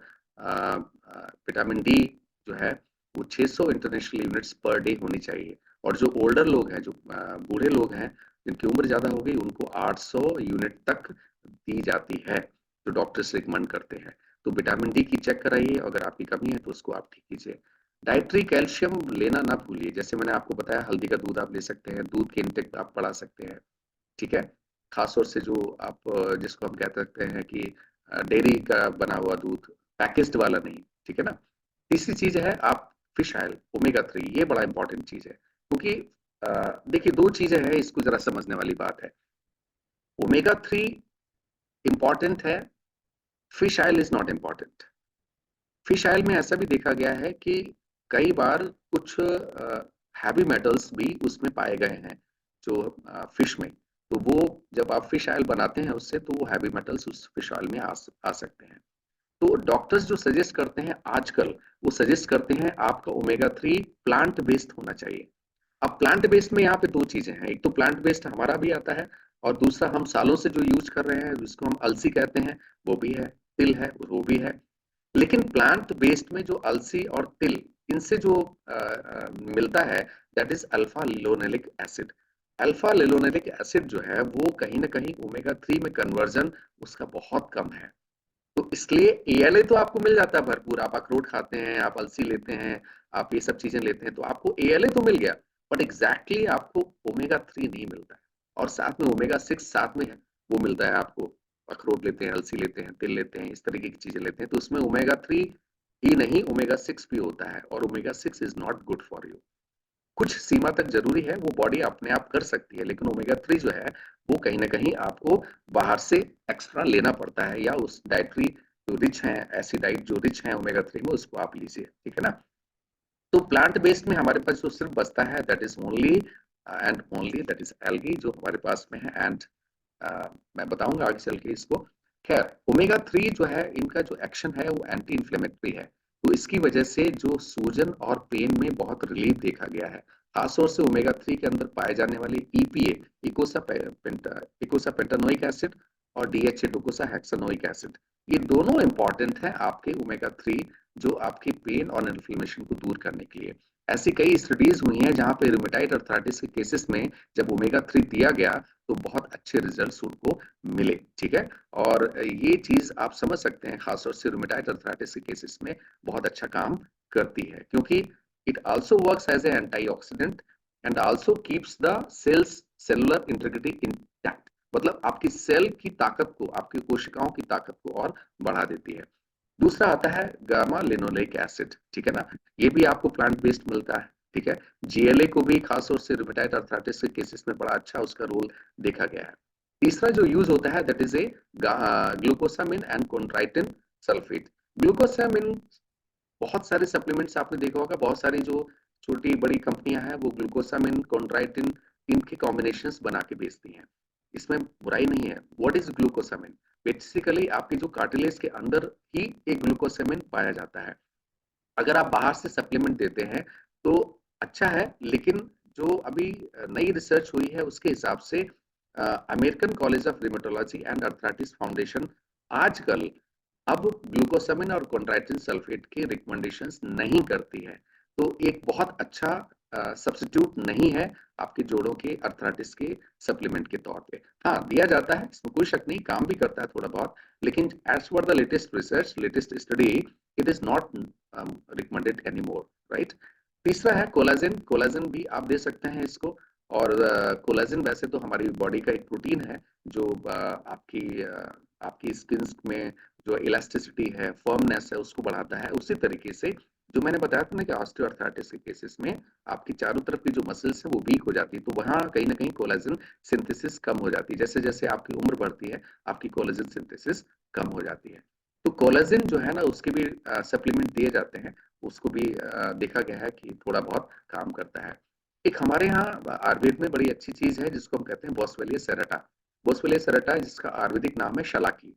विटामिन डी जो है वो 600 इंटरनेशनल यूनिट्स पर डे होनी चाहिए। और जो ओल्डर लोग हैं, जो बूढ़े लोग हैं, जिनकी उम्र ज़्यादा हो गई, उनको 800 यूनिट तक दी जाती है, जो डॉक्टर्स रिकमेंड करते हैं। तो विटामिन डी की चेक कराइए, अगर आपकी कमी है तो उसको आप ठीक कीजिए। डाइटरी कैल्शियम लेना ना भूलिए। जैसे मैंने आपको बताया, हल्दी का दूध आप ले सकते हैं, दूध के इंटेक आप बढ़ा सकते हैं, ठीक है। खास तौर से जो आप जिसको हम कह सकते हैं कि डेयरी का बना हुआ दूध, पैकेज्ड वाला नहीं, ठीक है ना। तीसरी चीज है आप फिश ऑयल, ओमेगा 3, ये बड़ा इंपॉर्टेंट चीज है, क्योंकि देखिए दो चीजें हैं, इसको जरा समझने वाली बात है। ओमेगा 3 इंपॉर्टेंट है, fish oil is not important. Fish oil में ऐसा भी देखा गया है कि कई बार कुछ हैवी मेटल्स भी उसमें पाए गए हैं, जो फिश में। तो वो जब आप फिश ऑयल बनाते हैं उससे, तो वो हैवी मेटल्स उस फिश ऑयल में आ सकते हैं। तो डॉक्टर्स जो सजेस्ट करते हैं आजकल, वो सजेस्ट करते हैं आपका ओमेगा 3 प्लांट बेस्ड होना चाहिए। अब प्लांट बेस्ड में यहाँ पे दो चीजें हैं, एक तो प्लांट बेस्ड हमारा भी आता है, और दूसरा हम सालों से जो यूज कर रहे हैं जिसको हम अलसी कहते हैं, वो भी है, तिल है, वो भी है। लेकिन प्लांट बेस्ड में जो अलसी और तिल, इनसे जो मिलता है, that is alpha linolenic acid. Alpha linolenic acid जो है वो कहीं ना कहीं ओमेगा 3 में कन्वर्जन उसका बहुत कम है। तो इसलिए एएलए तो आपको मिल जाता है भरपूर, आप अखरोट खाते हैं, आप अलसी लेते हैं, आप ये सब चीजें लेते हैं, तो आपको एएलए तो मिल गया, बट एग्जैक्टली exactly आपको ओमेगा 3 नहीं मिलता है। और साथ में ओमेगा 6 साथ में है, वो मिलता है आपको। अखरोट लेते हैं, अलसी लेते हैं, तिल लेते हैं, इस तरीके की चीजें लेते हैं, तो उसमें ओमेगा 3 ही नहीं, ओमेगा 6 भी होता है, और omega 6 is not good for you. कुछ सीमा तक जरूरी है, वो बॉडी अपने आप कर सकती है, लेकिन ओमेगा 3 जो है वो कहीं ना कहीं आपको बाहर से एक्स्ट्रा लेना पड़ता है, या उस डाइटरी जो रिच है, ऐसी डाइट जो रिच है ओमेगा 3 में, उसको आप लीजिए, ठीक है ना। तो प्लांट बेस्ड में हमारे पास जो सिर्फ बचता है, that is only and only that is algae, जो हमारे पास में है। एंड मैं बताऊंगा आगे चल के इसको। खैर, ओमेगा 3 जो है, इनका जो एक्शन है वो एंटी इंफ्लेमेटरी है, तो इसकी वजह से जो सूजन और पेन में बहुत रिलीफ देखा गया है। खासतौर से ओमेगा 3 के अंदर पाए जाने वाले ईपीए, इकोसा पेंटानोइक एसिड, और डीएचए डोकोसा हेक्सानोइक एसिड, ये दोनों इंपॉर्टेंट हैं आपके ओमेगा 3, जो आपके पेन और इन्फ्लेमेशन को दूर करने के लिए। ऐसी कई स्टडीज हुई हैं जहां पे रूमेटाइड अर्थराइटिस के केसेस में जब ओमेगा 3 दिया गया, तो बहुत अच्छे रिजल्ट्स उनको मिले, ठीक है। और ये चीज आप समझ सकते हैं, खासतौर से रूमेटाइड अर्थराइटिस के केसेस में बहुत अच्छा काम करती है, क्योंकि it also works as a antioxidant and also keeps the cells cellular integrity intact. मतलब आपकी सेल की ताकत को, आपकी कोशिकाओं की ताकत को और बढ़ा देती है। दूसरा आता है गामा लिनोलेक एसिड, ठीक है ना। ये भी आपको प्लांट बेस्ड मिलता है, ठीक है। जीएलए को भी खासतौर से रूमेटाइड अर्थराइटिस के केसेस में बड़ा अच्छा उसका रोल देखा गया है। तीसरा जो यूज होता है, that is a glucosamine and chondroitin sulphate. Glucosamine, बहुत सारे सप्लीमेंट्स आपने देखा होगा, बहुत सारी जो छोटी बड़ी कंपनियां हैं वो ग्लूकोसामिन, कॉन्ड्राइटिन, इनके कॉम्बिनेशंस बना के बेचती हैं। इसमें बुराई नहीं है। What is glucosamine? बेसिकली आपके जो कार्टिलेज के अंदर ही एक ग्लूकोसामिन पाया जाता है। अगर आप बाहर से सप्लीमेंट देते हैं तो अच्छा है, लेकिन जो अभी नई रिसर्च हुई है उसके हिसाब से American College of Rheumatology and Arthritis Foundation आजकल अब ग्लूकोसामिन और कॉन्ड्राइटिन सल्फेट के रिकमेंडेशंस नहीं करती है। तो एक बहुत अच्छा सब्स्टिट्यूट नहीं है आपके जोड़ों के अर्थराइटिस के सप्लीमेंट के तौर पे। हाँ, दिया जाता है, इसमें कोई शक नहीं, काम भी करता है थोड़ा बहुत, लेकिन as per the latest research, latest study, it is not recommended anymore, right. तीसरा है कोलाजिन। कोलाजिन भी आप दे सकते हैं इसको। और कोलाजिन वैसे तो हमारी बॉडी का एक प्रोटीन है, जो आपकी स्किन में जो इलास्टिसिटी है, फर्मनेस है, उसको बढ़ाता है। उसी तरीके से जो मैंने बताया था ना कि ऑस्टियोआर्थराइटिस के केसेस में आपकी चारों तरफ की जो मसल्स है वो वीक हो जाती है, तो वहां कहीं ना कहीं कोलाजिन सिंथेसिस कम हो जाती है। जैसे जैसे आपकी उम्र बढ़ती है, आपकी कोलाजिन सिंथेसिस कम हो जाती है। तो कोलाजिन जो है ना, उसके भी सप्लीमेंट दिए जाते हैं, उसको भी देखा गया है कि थोड़ा बहुत काम करता है। एक हमारे यहाँ आयुर्वेद में बड़ी अच्छी चीज है जिसको हम कहते हैं बोसवेलिया सेरेटा। बोसवेलिया सेरेटा, जिसका आयुर्वेदिक नाम है शलाकी।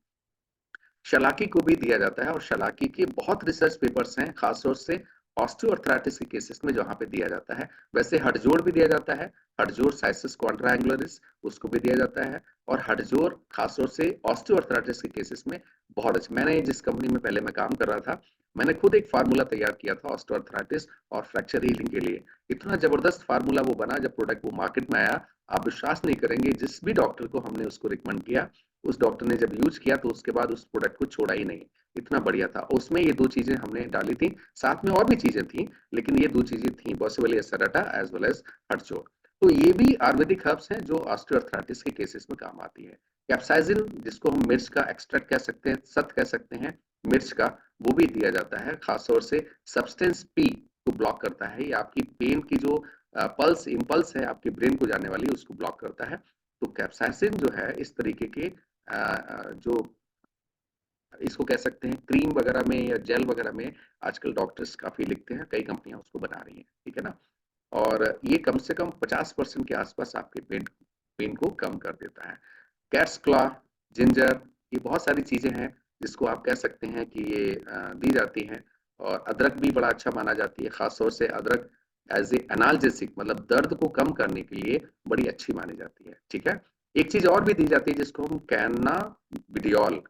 शलाकी को भी दिया जाता है, और शलाकी के बहुत रिसर्च पेपर्स हैं, खासतौर से ऑस्टियोआर्थराइटिस के केसेस में जहां पे दिया जाता है। वैसे हडजोड़ भी दिया जाता है, हडजोड़ साइसिस क्वाड्रांगुलरिस, उसको भी दिया जाता है। और हडजोड़ खासतौर से ऑस्टियोआर्थराइटिस के केसेस में बहुत अच्छा। मैंने जिस कंपनी में पहले मैं काम कर रहा था, मैंने खुद एक फार्मूला तैयार किया था ऑस्टियोआर्थराइटिस और फ्रैक्चर हीलिंग के लिए। इतना जबरदस्त फार्मूला वो बना, जब प्रोडक्ट वो मार्केट में आया, आप विश्वास नहीं करेंगे, जिस भी डॉक्टर को हमने उसको रिकमेंड किया, उस डॉक्टर ने जब यूज किया तो उसके बाद उस प्रोडक्ट को छोड़ा ही नहीं। इतना बढ़िया था। उसमें ये 2 चीजें हमने डाली थी, साथ में और भी चीजें थी, लेकिन ये 2 चीजें थी, बॉसिवली एसेराटा एज वेल एज हर्टजोल। तो ये भी आयुर्वेदिक हर्ब्स हैं जो ऑस्टियोआर्थराइटिस के केसेस में काम आती है। कैप्साइसिन, जिसको हम मिर्च का एक्सट्रैक्ट कह सकते हैं, सत कह सकते हैं मिर्च का, वो भी दिया जाता है। खासतौर से सब्सटेंस पी को ब्लॉक करता है, ये आपकी पेन की जो पल्स इम्पल्स है आपके ब्रेन को जाने वाली, उसको ब्लॉक करता है। तो कैप्साइसिन जो है इस तरीके के जो इसको कह सकते हैं क्रीम वगैरह में या जेल वगैरह में आजकल डॉक्टर्स काफी लिखते हैं, कई कंपनियां उसको बना रही हैं, ठीक है ना। और ये कम से कम 50% के आसपास आपके पेन पेन को कम कर देता है। कैट्स क्लॉ, जिंजर, ये बहुत सारी चीजें हैं जिसको आप कह सकते हैं कि ये दी जाती हैं। और अदरक भी बड़ा अच्छा माना जाती है, खासतौर से अदरक एज ए एनाल्जेसिक, मतलब दर्द को कम करने के लिए बड़ी अच्छी मानी जाती है, ठीक है। एक चीज और भी दी जाती है जिसको हम कैनाबिडियोल,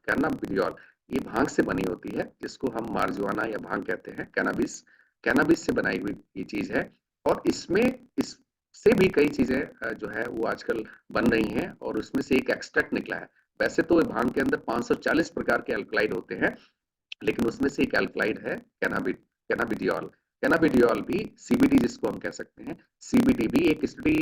ये भांग से बनी होती है, जिसको हम मार्जुआना या भांग कहते हैं, कैनाबिस, कैनाबिस से बनाई हुई ये चीज है। और इसमें इससे भी कई चीजें जो है वो आजकल बन रही हैं, और उसमें से एक एक्सट्रैक्ट निकला है। वैसे तो भांग के अंदर 540 प्रकार के अल्कलाइड होते हैं, लेकिन उसमें से एक अल्कलाइड है कैनाबिडियोल। कैनाबिडियोल भी सीबीडी जिसको हम कह सकते हैं, सीबीडी भी एक स्टडी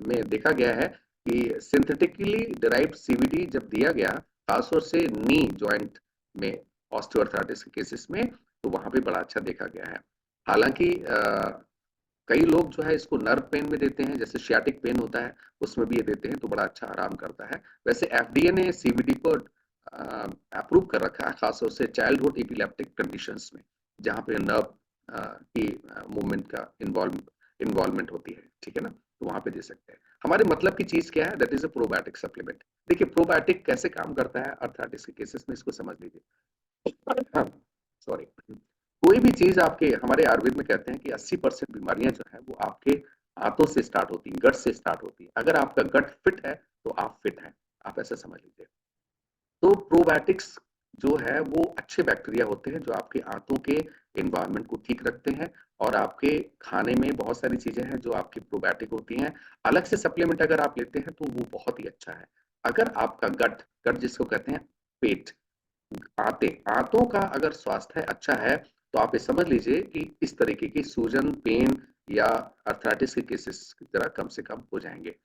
में देखा गया है कि सिंथेटिकली डिराइव्ड सीबीडी जब दिया गया, खासतौर से नी जॉइंट में ऑस्टियोआर्थराइटिस के केसेस में, तो वहां पे बड़ा अच्छा देखा गया है। हालांकि कई लोग जो है इसको नर्व पेन में देते हैं, जैसे शियाटिक पेन होता है उसमें भी ये देते हैं, तो बड़ा अच्छा आराम करता है। वैसे एफडीए ने सीबीडी को अप्रूव कर रखा है, खासतौर से चाइल्डहुड एपिलेप्टिक कंडीशंस में, जहाँ पे नर्व की मूवमेंट का इन्वॉल्वमेंट होती है, ठीक है ना, तो वहां पे दे सकते हैं। हमारे मतलब की चीज क्या है, that is a probiotic supplement. देखिए प्रोबायोटिक कैसे काम करता है अर्थराइटिस के केसेस में, इसको समझ लीजिए। सॉरी, कोई भी चीज आपके, हमारे आयुर्वेद में कहते हैं कि 80% बीमारियां जो है वो आपके आंतों से स्टार्ट होती हैं, गट से स्टार्ट होती है। अगर आपका गट फिट है तो आप फिट हैं, आप ऐसा समझ लीजिए। तो प्रोबायोटिक्स जो है वो अच्छे बैक्टीरिया होते हैं जो आपके आंतों के एनवायरनमेंट को ठीक रखते हैं, और आपके खाने में बहुत सारी चीजें हैं जो आपकी प्रोबायोटिक होती हैं। अलग से सप्लीमेंट अगर आप लेते हैं तो वो बहुत ही अच्छा है। अगर आपका गट गट जिसको कहते हैं पेट, आंतों का अगर स्वास्थ्य अच्छा है, तो आप ये समझ लीजिए कि इस तरीके की सूजन, पेन या अर्थराइटिस के केसेस की तरह कम से कम हो जाएंगे।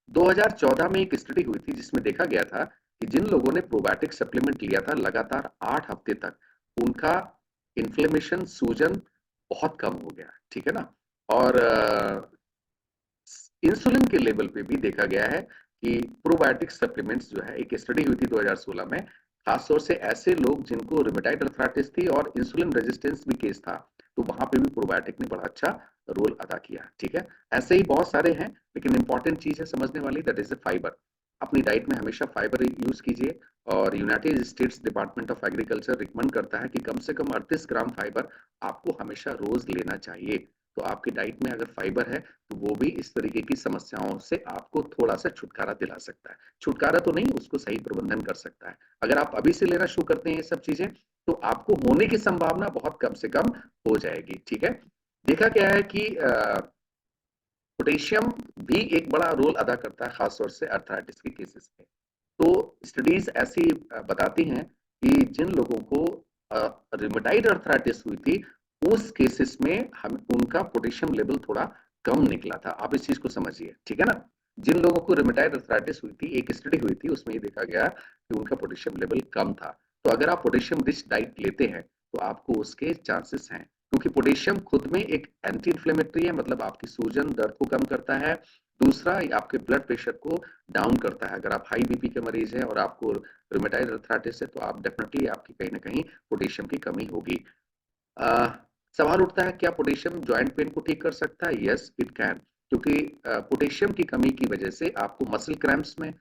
2014 में एक स्टडी हुई थी जिसमें देखा गया था कि जिन लोगों ने प्रोबायोटिक सप्लीमेंट लिया था लगातार 8 हफ्ते तक, उनका इन्फ्लेमेशन, सूजन बहुत कम हो गया, ठीक है ना। और इंसुलिन के लेवल पे भी देखा गया है कि प्रोबायोटिक सप्लीमेंट्स जो है, एक स्टडी हुई थी 2016 में, खासतौर से ऐसे लोग जिनको रुमेटॉइड अर्थराइटिस थी और इंसुलिन रेजिस्टेंस भी केस था, तो वहां पे भी प्रोबायोटिक ने बड़ा अच्छा रोल अदा किया, ठीक है। ऐसे ही बहुत सारे हैं, लेकिन इंपॉर्टेंट चीज है समझने वाली, दैट इज फाइबर। अपनी डाइट में हमेशा फाइबर यूज कीजिए, और United states department of agriculture recommend करता है कि कम से कम 38 ग्राम फाइबर आपको हमेशा रोज लेना चाहिए। तो आपकी डाइट में अगर फाइबर है, तो वो भी इस तरीके की समस्याओं से आपको थोड़ा सा छुटकारा दिला सकता है। छुटकारा तो नहीं, उसको सही प्रबंधन कर सकता है। अगर आप अभी से लेना शुरू करते हैं ये सब चीजें, तो आपको होने की संभावना बहुत कम से कम हो जाएगी, ठीक है। देखा गया है कि पोटेशियम भी एक बड़ा रोल अदा करता है, खासतौर से अर्थराइटिस के केसेस में। तो स्टडीज ऐसी बताती हैं कि जिन लोगों को रिमेटाइड अर्थराइटिस हुई थी, उस केसेस में हम उनका पोटेशियम लेवल थोड़ा कम निकला था। आप इस चीज को समझिए, ठीक है ना। जिन लोगों को रिमेटाइड अर्थराइटिस हुई थी, एक स्टडी हुई थी, उसमें ये देखा गया कि उनका पोटेशियम लेवल कम था। तो अगर आप पोटेशियम रिच डाइट लेते हैं, तो आपको उसके चांसेस हैं, क्योंकि पोटेशियम खुद में एक एंटी इंफ्लेमेटरी है, मतलब आपकी सूजन, दर्द को कम करता है। दूसरा, ये आपके ब्लड प्रेशर को डाउन करता है। अगर आप हाई बीपी के मरीज हैं और आपको रूमेटाइड अर्थराइटिस है, तो आप डेफिनेटली आपकी कहीं ना कहीं पोटेशियम की कमी होगी। आ, सवाल उठता है, क्या पोटेशियम जॉइंट पेन को ठीक कर सकता है? यस इट कैन, क्योंकि पोटेशियम की कमी की वजह से आपको मसल क्रैम्प्स में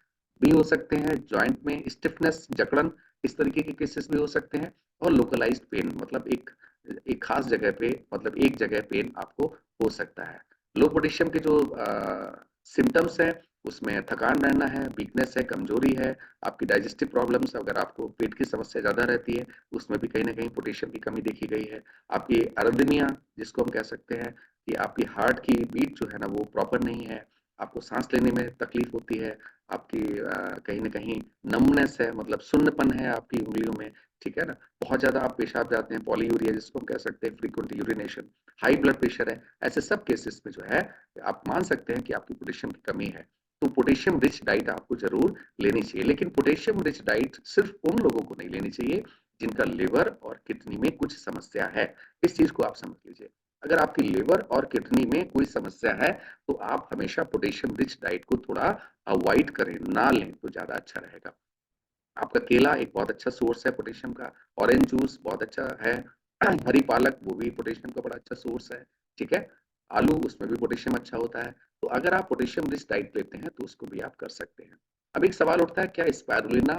भी हो सकते हैं, जॉइंट में स्टिफनेस, जकड़न, इस तरीके के केसेस भी हो सकते हैं, और लोकलाइज्ड पेन, मतलब एक एक खास जगह पे, मतलब एक जगह पेन आपको हो सकता है। लो पोटेशियम के जो सिम्टम्स हैं, उसमें थकान रहना है, वीकनेस है, कमजोरी है, आपकी डाइजेस्टिव प्रॉब्लम्स, अगर आपको पेट की समस्या ज्यादा रहती है, उसमें भी कहीं ना कहीं पोटेशियम की कमी देखी गई है। आपकी अरिदमिया, जिसको हम कह सकते हैं कि आपकी हार्ट की बीट जो है ना वो प्रॉपर नहीं है, आपको सांस लेने में तकलीफ होती है, आपकी कहीं ना कहीं नमनेस है, मतलब सुन्नपन है आपकी उंगलियों में, ठीक है ना, बहुत ज्यादा आप पेशाब जाते हैं, पॉलीयूरिया जिसको हम कह सकते हैं, frequent urination, high blood pressure है, ऐसे सब केसेस में जो है आप मान सकते हैं कि आपकी पोटेशियम की कमी है। तो पोटेशियम रिच डाइट आपको जरूर लेनी चाहिए, लेकिन पोटेशियम रिच डाइट सिर्फ उन लोगों को नहीं लेनी चाहिए जिनका लिवर और किडनी में कुछ समस्या है। इस चीज को आप समझ लीजिए, अगर आपकी लिवर और किडनी में कोई समस्या है तो आप हमेशा पोटेशियम रिच डाइट को थोड़ा अवॉइड करें, ना लें तो ज्यादा अच्छा रहेगा। आपका केला एक बहुत अच्छा सोर्स है पोटेशियम का, ऑरेंज जूस बहुत अच्छा है, हरी पालक वो भी पोटेशियम का बड़ा अच्छा सोर्स है, ठीक है, आलू उसमें भी पोटेशियम अच्छा होता है। तो अगर आप पोटेशियम रिच डाइट लेते हैं तो उसको भी आप कर सकते हैं। अब एक सवाल उठता है, क्या स्पाइरुलिना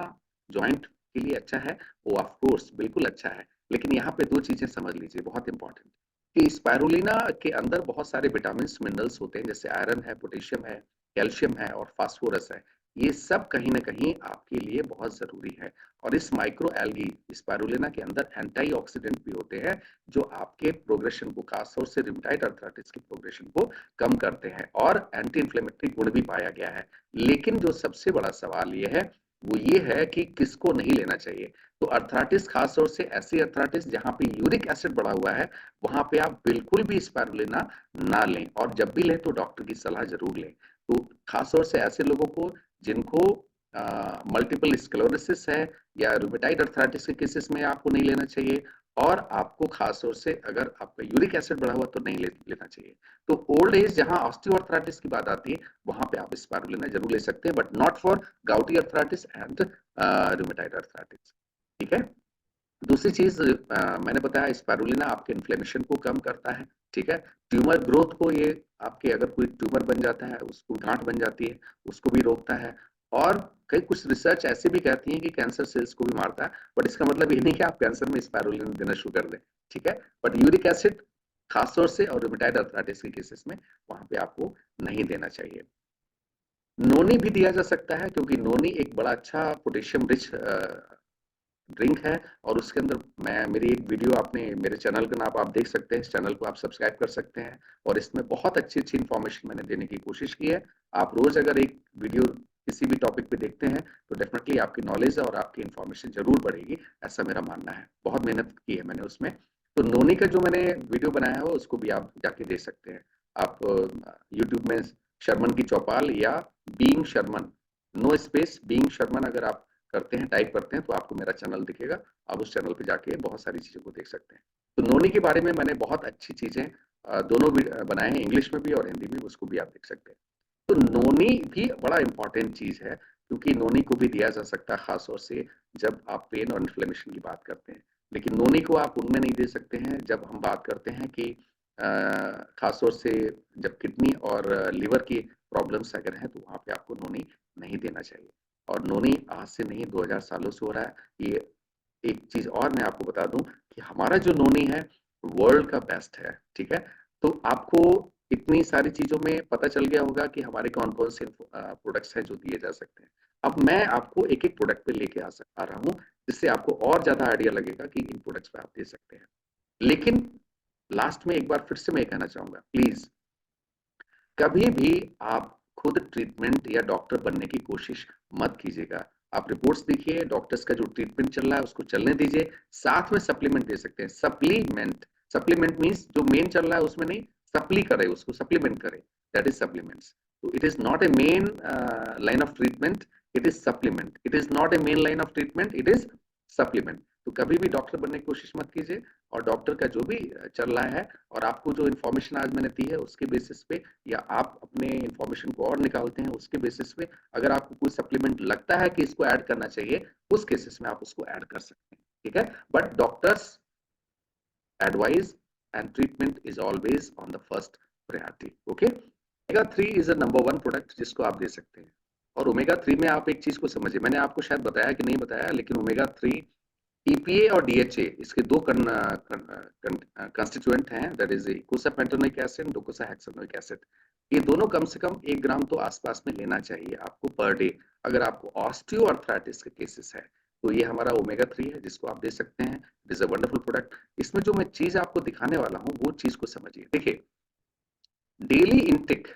जॉइंट के लिए अच्छा है? वो ऑफ कोर्स बिल्कुल अच्छा है, लेकिन यहाँ पे दो चीजें समझ लीजिए बहुत इंपॉर्टेंट, कि स्पाइरुलिना के अंदर बहुत सारे विटामिन मिनरल्स होते हैं, जैसे आयरन है, पोटेशियम है, कैल्शियम है और फास्फोरस है। ये सब कहीं ना कहीं आपके लिए बहुत जरूरी है। और इस माइक्रो एल्गी स्पाइरुलिना के अंदर एंटीऑक्सीडेंट भी होते हैं, जो आपके प्रोग्रेशन को, खासतौर से रिमेटॉइड अर्थराइटिस के प्रोग्रेशन को कम करते हैं, और एंटी इंफ्लेमेटरी गुण भी पाया गया है। लेकिन जो सबसे बड़ा सवाल ये है, वो ये है कि किसको नहीं लेना चाहिए। तो अर्थराइटिस, खासतौर से ऐसी अर्थराइटिस जहां पे यूरिक एसिड बढ़ा हुआ है, वहां पे आप बिल्कुल भी स्पाइरुलिना ना लें, और जब भी लें तो डॉक्टर की सलाह जरूर लें। तो खासतौर से ऐसे लोगों को जिनको मल्टीपल स्क्लेरोसिस है या रूमेटाइड अर्थराइटिस के केसेस में आपको नहीं लेना चाहिए, और आपको खासतौर से अगर आपका यूरिक एसिड बढ़ा हुआ तो नहीं लेना चाहिए। तो ओल्ड एज जहां ऑस्टियोआर्थराइटिस की बात आती है, वहां पे आप स्पाइरुलिना जरूर ले सकते हैं, but not for gouty arthritis and rheumatoid arthritis, ठीक है। दूसरी चीज मैंने बताया, स्पाइरुलिना आपके इन्फ्लेमेशन को कम करता है, ठीक है, ट्यूमर ग्रोथ को, ये आपके अगर कोई ट्यूमर बन जाता है, उसको गांठ बन जाती है, उसको भी रोकता है। और कई कुछ रिसर्च ऐसे भी कहती है कि कैंसर सेल्स को भी मारता है, बट इसका मतलब ये नहीं कि आप कैंसर में स्पाइरुलिना देना शुरू कर दें, ठीक है। बट यूरिक एसिड खासतौर से और रूमेटाइड अर्थराइटिस के केसेस में वहां पे आपको नहीं देना चाहिए। नोनी भी दिया जा सकता है, क्योंकि नोनी एक बड़ा अच्छा पोटेशियम रिच ड्रिंक है, और उसके अंदर मैं, मेरी एक वीडियो आपने मेरे चैनल का नाम आप देख सकते हैं, इस चैनल को आप सब्सक्राइब कर सकते हैं, और इसमें बहुत अच्छी अच्छी इन्फॉर्मेशन मैंने देने की कोशिश की है। आप रोज अगर एक वीडियो किसी भी टॉपिक पे देखते हैं तो डेफिनेटली आपकी नॉलेज और आपकी इन्फॉर्मेशन जरूर बढ़ेगी, ऐसा मेरा मानना है। बहुत मेहनत की है मैंने उसमें। तो नोनी का जो मैंने वीडियो बनाया है उसको भी आप जाके देख सकते हैं। आप यूट्यूब में शर्मन की चौपाल या being Sharman, no space, being Sharman अगर आप करते हैं, टाइप करते हैं, तो आपको मेरा चैनल दिखेगा। आप उस चैनल पे जाके बहुत सारी चीजों को देख सकते हैं। तो नोनी के बारे में मैंने बहुत अच्छी चीजें दोनों भी बनाए हैं, इंग्लिश में भी और हिंदी में, उसको भी आप देख सकते हैं। तो नोनी भी बड़ा इंपॉर्टेंट चीज है, क्योंकि नोनी को भी दिया जा सकता है खासतौर से जब आप पेन और इन्फ्लेमेशन की बात करते हैं। लेकिन नोनी को आप उनमें नहीं दे सकते हैं जब हम बात करते हैं कि खासतौर से जब किडनी और लिवर की प्रॉब्लम्स अगर हैं, तो वहां पे आपको नोनी नहीं देना चाहिए। और नोनी आज से नहीं, 2000 सालों से हो रहा है ये। एक चीज और मैं आपको बता दूं कि हमारा जो नोनी है वर्ल्ड का बेस्ट है, ठीक है। तो आपको इतनी सारी चीजों में पता चल गया होगा कि हमारे कौन कौन से प्रोडक्ट्स हैं जो दिए जा सकते हैं। अब मैं आपको एक एक प्रोडक्ट पे लेके आ रहा हूँ, जिससे आपको और ज्यादा आइडिया लगेगा कि इन प्रोडक्ट्स पे आप दे सकते हैं। लेकिन लास्ट में एक बार फिर से मैं कहना चाहूंगा, प्लीज कभी भी आप खुद ट्रीटमेंट या डॉक्टर बनने की कोशिश मत कीजिएगा। आप रिपोर्ट्स देखिए, डॉक्टर्स का जो ट्रीटमेंट चल रहा है उसको चलने दीजिए, साथ में सप्लीमेंट दे सकते हैं, सप्लीमेंट। सप्लीमेंट मीन्स जो मेन चल रहा है उसमें नहीं, सप्ली करे, उसको सप्लीमेंट करे, दैट इज सप्लीमेंट्स। तो it is not a main line of treatment, it is supplement. It is not a main line of treatment, it is supplement. तो कभी भी डॉक्टर बनने की कोशिश मत कीजिए, और डॉक्टर का जो भी चल रहा है, और आपको जो इन्फॉर्मेशन आज मैंने दी है उसके बेसिस पे, या आप अपने इंफॉर्मेशन को और निकालते हैं उसके बेसिस पे, अगर आपको कोई सप्लीमेंट लगता है कि इसको ऐड करना चाहिए, उस केसेस में आप उसको ऐड कर सकते हैं, ठीक है। But doctors advice and treatment is always on the first priority, okay. Omega 3 is a number one product जिसको आप दे सकते हैं। और ओमेगा 3 में आप एक चीज को समझिए, मैंने आपको शायद बताया कि नहीं बताया, लेकिन ओमेगा 3, ईपीए और डीएचए, इसके दो कंस्टिट्यूएंट हैं, दैट इज इकोसापेंटेनोइक एसिड, डोकोसाहेक्सेनोइक एसिड। ये दोनों कम से कम 1 ग्राम तो आसपास में लेना चाहिए आपको पर डे, अगर आपको ऑस्टियोआर्थराइटिस के केसेस है। तो ये हमारा ओमेगा 3 है जिसको आप दे सकते हैं, it is a wonderful product. इसमें जो मैं चीज आपको दिखाने वाला हूँ वो चीज को समझिए। देखिए, डेली इंटेक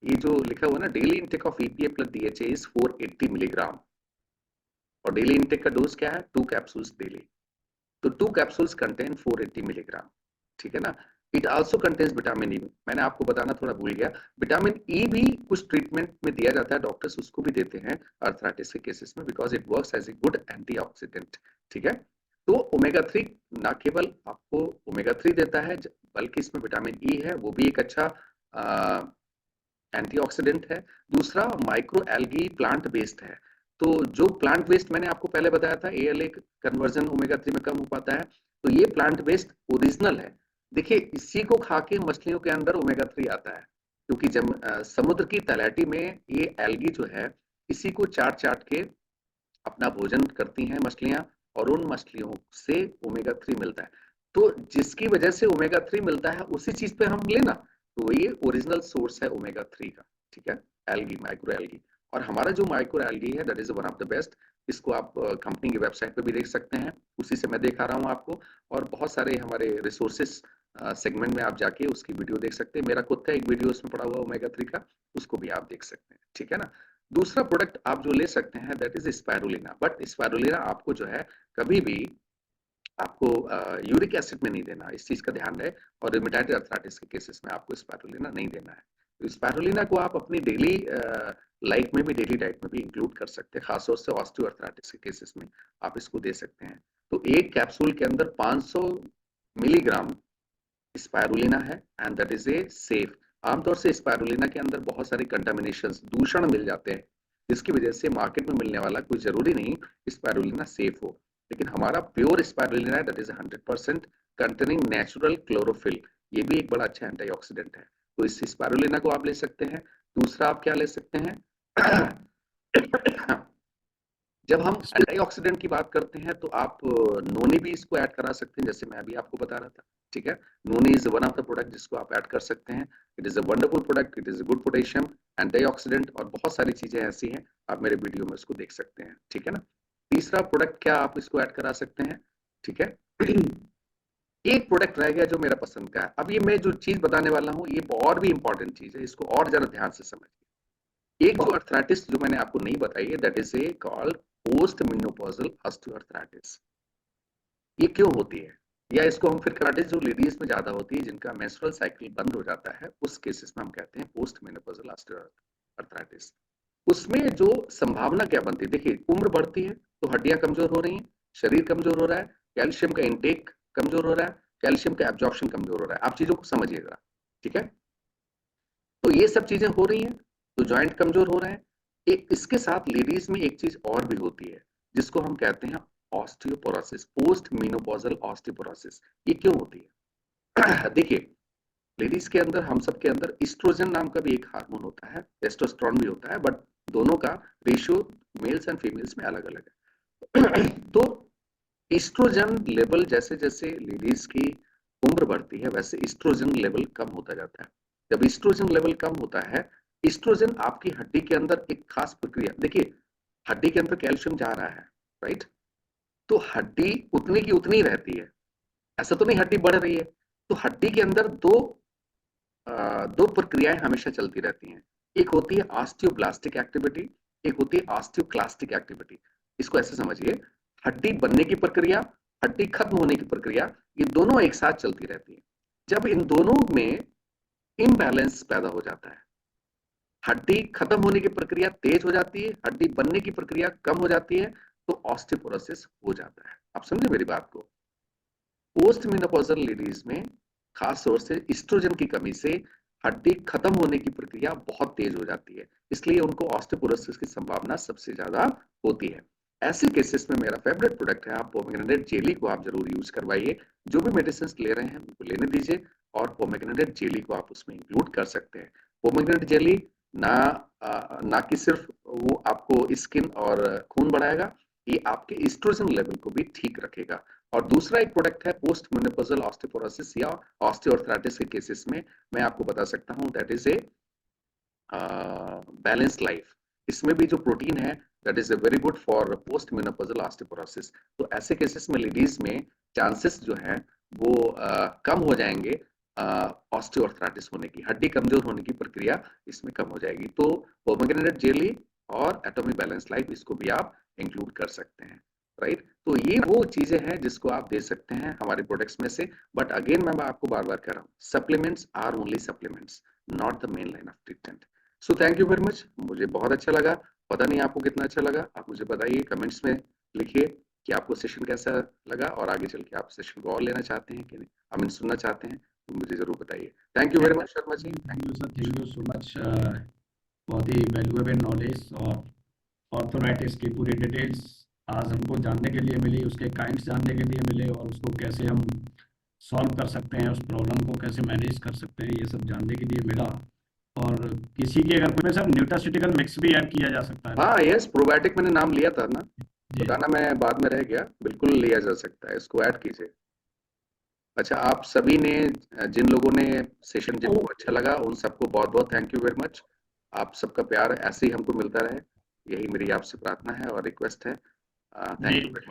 ये जो लिखा हुआ ना, daily intake of EPA plus DHA is 480 milligram, और डेली इंटेक का डोज क्या है, 2 कैप्सूल्स डेली। तो 2 कैप्सूल्स कंटेन 480 मिलीग्राम, ठीक है ना। It also contains vitamin E, मैंने आपको बताना थोड़ा भूल गया, विटामिन ई भी कुछ ट्रीटमेंट में दिया जाता है, डॉक्टर्स उसको भी देते हैं अर्थराइटिस के केसेस में, because it works as a good antioxidant, ठीक है। तो ओमेगा 3 ना केवल आपको ओमेगा 3 देता है, बल्कि इसमें विटामिन ई है, वो भी एक अच्छा एंटीऑक्सीडेंट है। दूसरा माइक्रो एल्गी प्लांट बेस्ड है, तो जो प्लांट बेस्ड मैंने आपको पहले बताया था, ALA कन्वर्जन ओमेगा 3 में कम हो पाता है, तो ये प्लांट बेस्ड ओरिजिनल है। देखिए इसी को खा के मछलियों के अंदर ओमेगा 3 आता है, क्योंकि जब समुद्र की तलहटी में ये एल्गी जो है, इसी को चाट चाट के अपना भोजन करती हैं मछलियां, और उन मछलियों से ओमेगा 3 मिलता है। तो जिसकी वजह से ओमेगा 3 मिलता है उसी चीज पे हम लेना, तो ये ओरिजिनल सोर्स है ओमेगा 3 का, ठीक है, एल्गी, माइक्रो एल्गी। और हमारा जो माइक्रो एल्गी है that is one of the best, इसको आप कंपनी की वेबसाइट पे भी देख सकते हैं, उसी से मैं दिखा रहा हूँ आपको, और बहुत सारे हमारे रिसोर्सेस सेगमेंट में आप जाके उसकी वीडियो देख सकते हैं, मेरा खुद का एक वीडियो उसमें पड़ा हुआ ओमेगा 3 का, उसको भी आप देख सकते हैं, ठीक है ना। दूसरा प्रोडक्ट आप जो ले सकते हैं that is spirulina, but spirulina आपको जो है कभी भी आपको यूरिक एसिड में नहीं देना, इस चीज का ध्यान रहे, और रिमेटॉइड अर्थराइटिस के केसेस में आपको स्पायरुलिना नहीं देना है। तो स्पायरुलिना को आप अपनी डेली लाइफ में भी, डेली डाइट में भी इंक्लूड कर सकते हैं, खासतौर से ऑस्टियोआर्थराइटिस के केसेस में आप इसको दे सकते हैं। तो एक कैप्सूल के अंदर 500 मिलीग्राम स्पायरुलिना है, and that is a safe. आमतौर से स्पायरुलिना के अंदर बहुत सारे कंटामिनेशन, दूषण मिल जाते हैं, जिसकी वजह से मार्केट में मिलने वाला कोई जरूरी नहीं स्पायरुलिना सेफ हो, लेकिन हमारा प्योर स्पायरुलिना है that is 100% containing natural chlorophyll, ये भी एक बड़ा अच्छा एंटीऑक्सीडेंट है, तो इस स्पायरुलिना को आप ले सकते हैं। दूसरा आप क्या ले सकते हैं जब हम एंटीऑक्सीडेंट की बात करते हैं तो आप नोनी भी इसको ऐड करा सकते हैं, जैसे मैं अभी आपको बता रहा था, ठीक है। Noni is one of the product जिसको आप ऐड कर सकते हैं, it is a wonderful product, it is a good potassium, antioxidant, और बहुत सारी चीजें ऐसी हैं, आप मेरे वीडियो में उसको देख सकते हैं, ठीक है ना। तीसरा प्रोडक्ट क्या आप इसको ऐड करा सकते हैं, ठीक है। एक प्रोडक्ट रह गया जो मेरा पसंद का है, अब ये मैं जो चीज बताने वाला हूँ ये और भी इंपॉर्टेंट चीज है, इसको और जरा ध्यान से समझिए। एक जो अर्थराइटिस जो मैंने आपको नहीं बताई है that is A called post menopausal osteoarthritis. ये क्यों होती है, या इसको हम फिर कराटिस जो लेडीज में ज्यादा होती है, जिनका मेंस्ट्रुअल साइकिल बंद हो जाता है, उस केसेस में हम कहते हैं पोस्ट मेनोपॉजल ऑस्टियोआर्थराइटिस। उसमें जो संभावना क्या बनती है, देखिए उम्र बढ़ती है तो हड्डियां कमजोर हो रही हैं, शरीर कमजोर हो रहा है, कैल्शियम का इंटेक कमजोर हो रहा है, कैल्शियम का एब्जॉर्प्शन कमजोर हो रहा है, आप चीजों को समझिएगा, ठीक है। तो ये सब चीजें हो रही हैं, तो जॉइंट कमजोर हो रहे हैं। एक इसके साथ लेडीज में एक चीज और भी होती है, जिसको हम कहते हैं ऑस्टियोपोरोसिस, पोस्ट मेनोपॉजल ऑस्टियोपोरोसिस। ये क्यों होती है देखिए लेडीज के अंदर, हम सब के अंदर इस्ट्रोजन नाम का भी एक हार्मोन होता है, टेस्टोस्टेरोन भी होता है, बट दोनों का रेशियो मेल्स एंड फीमेल्स में अलग अलग है तो इस्ट्रोजन लेवल जैसे जैसे लेडीज की उम्र बढ़ती है वैसे इस्ट्रोजन लेवल कम होता जाता है। जब इस्ट्रोजन लेवल कम होता है, इस्ट्रोजन आपकी हड्डी के अंदर एक खास प्रक्रिया, देखिए हड्डी के अंदर कैल्शियम जा रहा है, राइट, तो हड्डी उतनी की उतनी रहती है, ऐसा तो नहीं हड्डी बढ़ रही है। तो हड्डी के अंदर दो प्रक्रियाएं हमेशा चलती रहती हैं, एक होती है ऑस्टियोब्लास्टिक एक्टिविटी, एक होती है ऑस्टियोक्लास्टिक एक्टिविटी। इसको ऐसे समझिए, हड्डी बनने की प्रक्रिया, हड्डी खत्म होने की प्रक्रिया, ये दोनों एक साथ चलती रहती है। जब इन दोनों में इम्बैलेंस पैदा हो जाता है, हड्डी खत्म होने की प्रक्रिया तेज हो जाती है, हड्डी बनने की प्रक्रिया कम हो जाती है, तो ऑस्टियोपोरोसिस हो जाता है। आप समझे मेरी बात को। पोस्ट मेनोपॉजल लेडीज में खास तौर से एस्ट्रोजन की कमी से हड्डी खत्म होने की प्रक्रिया बहुत तेज हो जाती है, इसलिए उनको ऑस्टियोपोरोसिस की संभावना सबसे ज्यादा होती है। ऐसे केसेस में मेरा फेवरेट प्रोडक्ट है, आप पोमेग्रेनेट जेली को आप जरूर यूज करवाइए, जो भी मेडिसिन ले रहे हैं उनको लेने दीजिए, और पोमेग्रेनेट जेली को आप उसमें इंक्लूड कर सकते हैं। पोमेग्रेनेट जेली ना कि सिर्फ वो आपको स्किन और खून बढ़ाएगा, ये आपके एस्ट्रोजन लेवल को भी ठीक रखेगा। और दूसरा एक प्रोडक्ट है पोस्ट मेनोपॉजल ऑस्टियोपोरोसिस या ऑस्टियोआर्थराइटिस के केसेस में मैं आपको बता सकता हूं that is a balance life. इसमें भी जो प्रोटीन है that is very good for post menopausal osteoporosis. तो ऐसे केसेस में लेडीज में चांसेस जो है वो कम हो जाएंगे ऑस्टियोआर्थराइटिस होने की, हड्डी कमजोर होने की प्रक्रिया इसमें कम हो जाएगी। तो पोमेग्रेनेट जेली और एटॉमिक बैलेंस लाइफ, इसको भी आप इंक्लूड कर सकते हैं, राइट। तो ये वो चीजें हैं जिसको आप दे सकते हैं हमारे प्रोडक्ट्स में से। बट अगेन मैं आपको बार बार कह रहा हूँ, supplements are only supplements, not the main line of treatment. So thank you very much, मुझे बहुत अच्छा लगा। पता नहीं आपको कितना अच्छा लगा, आप मुझे बताइए, कमेंट्स में लिखिए कि आपको सेशन कैसा लगा, और आगे चल के आप सेशन को और लेना चाहते हैं कि नहीं, आई मीन सुनना चाहते हैं, तो मुझे जरूर बताइए। Thank you very much Sharma ji. Thank you sir, thank you so much for the valuable knowledge. और ऑर्थराइटिस की पूरी डिटेल्स आज हमको जानने के लिए मिली, उसके काइंड्स जानने के लिए मिले, और उसको कैसे हम सॉल्व कर सकते हैं, उस प्रॉब्लम को कैसे मैनेज कर सकते हैं, ये सब जानने के लिए मिला। और किसी की अगर कोई सब न्यूट्रास्यूटिकल मिक्स भी ऐड किया जा सकता है। हाँ यस, प्रोबायोटिक मैंने नाम लिया था ना, जी बताना मैं बाद में रह गया, बिल्कुल लिया जा सकता है, इसको ऐड कीजिए। अच्छा, आप सभी ने, जिन लोगों ने सेशन जिनको अच्छा लगा, उन सबको बहुत बहुत थैंक यू वेरी मच। आप सबका प्यार ऐसे ही हमको मिलता रहे, यही मेरी आपसे प्रार्थना है और रिक्वेस्ट है। Thank you ji. Very much.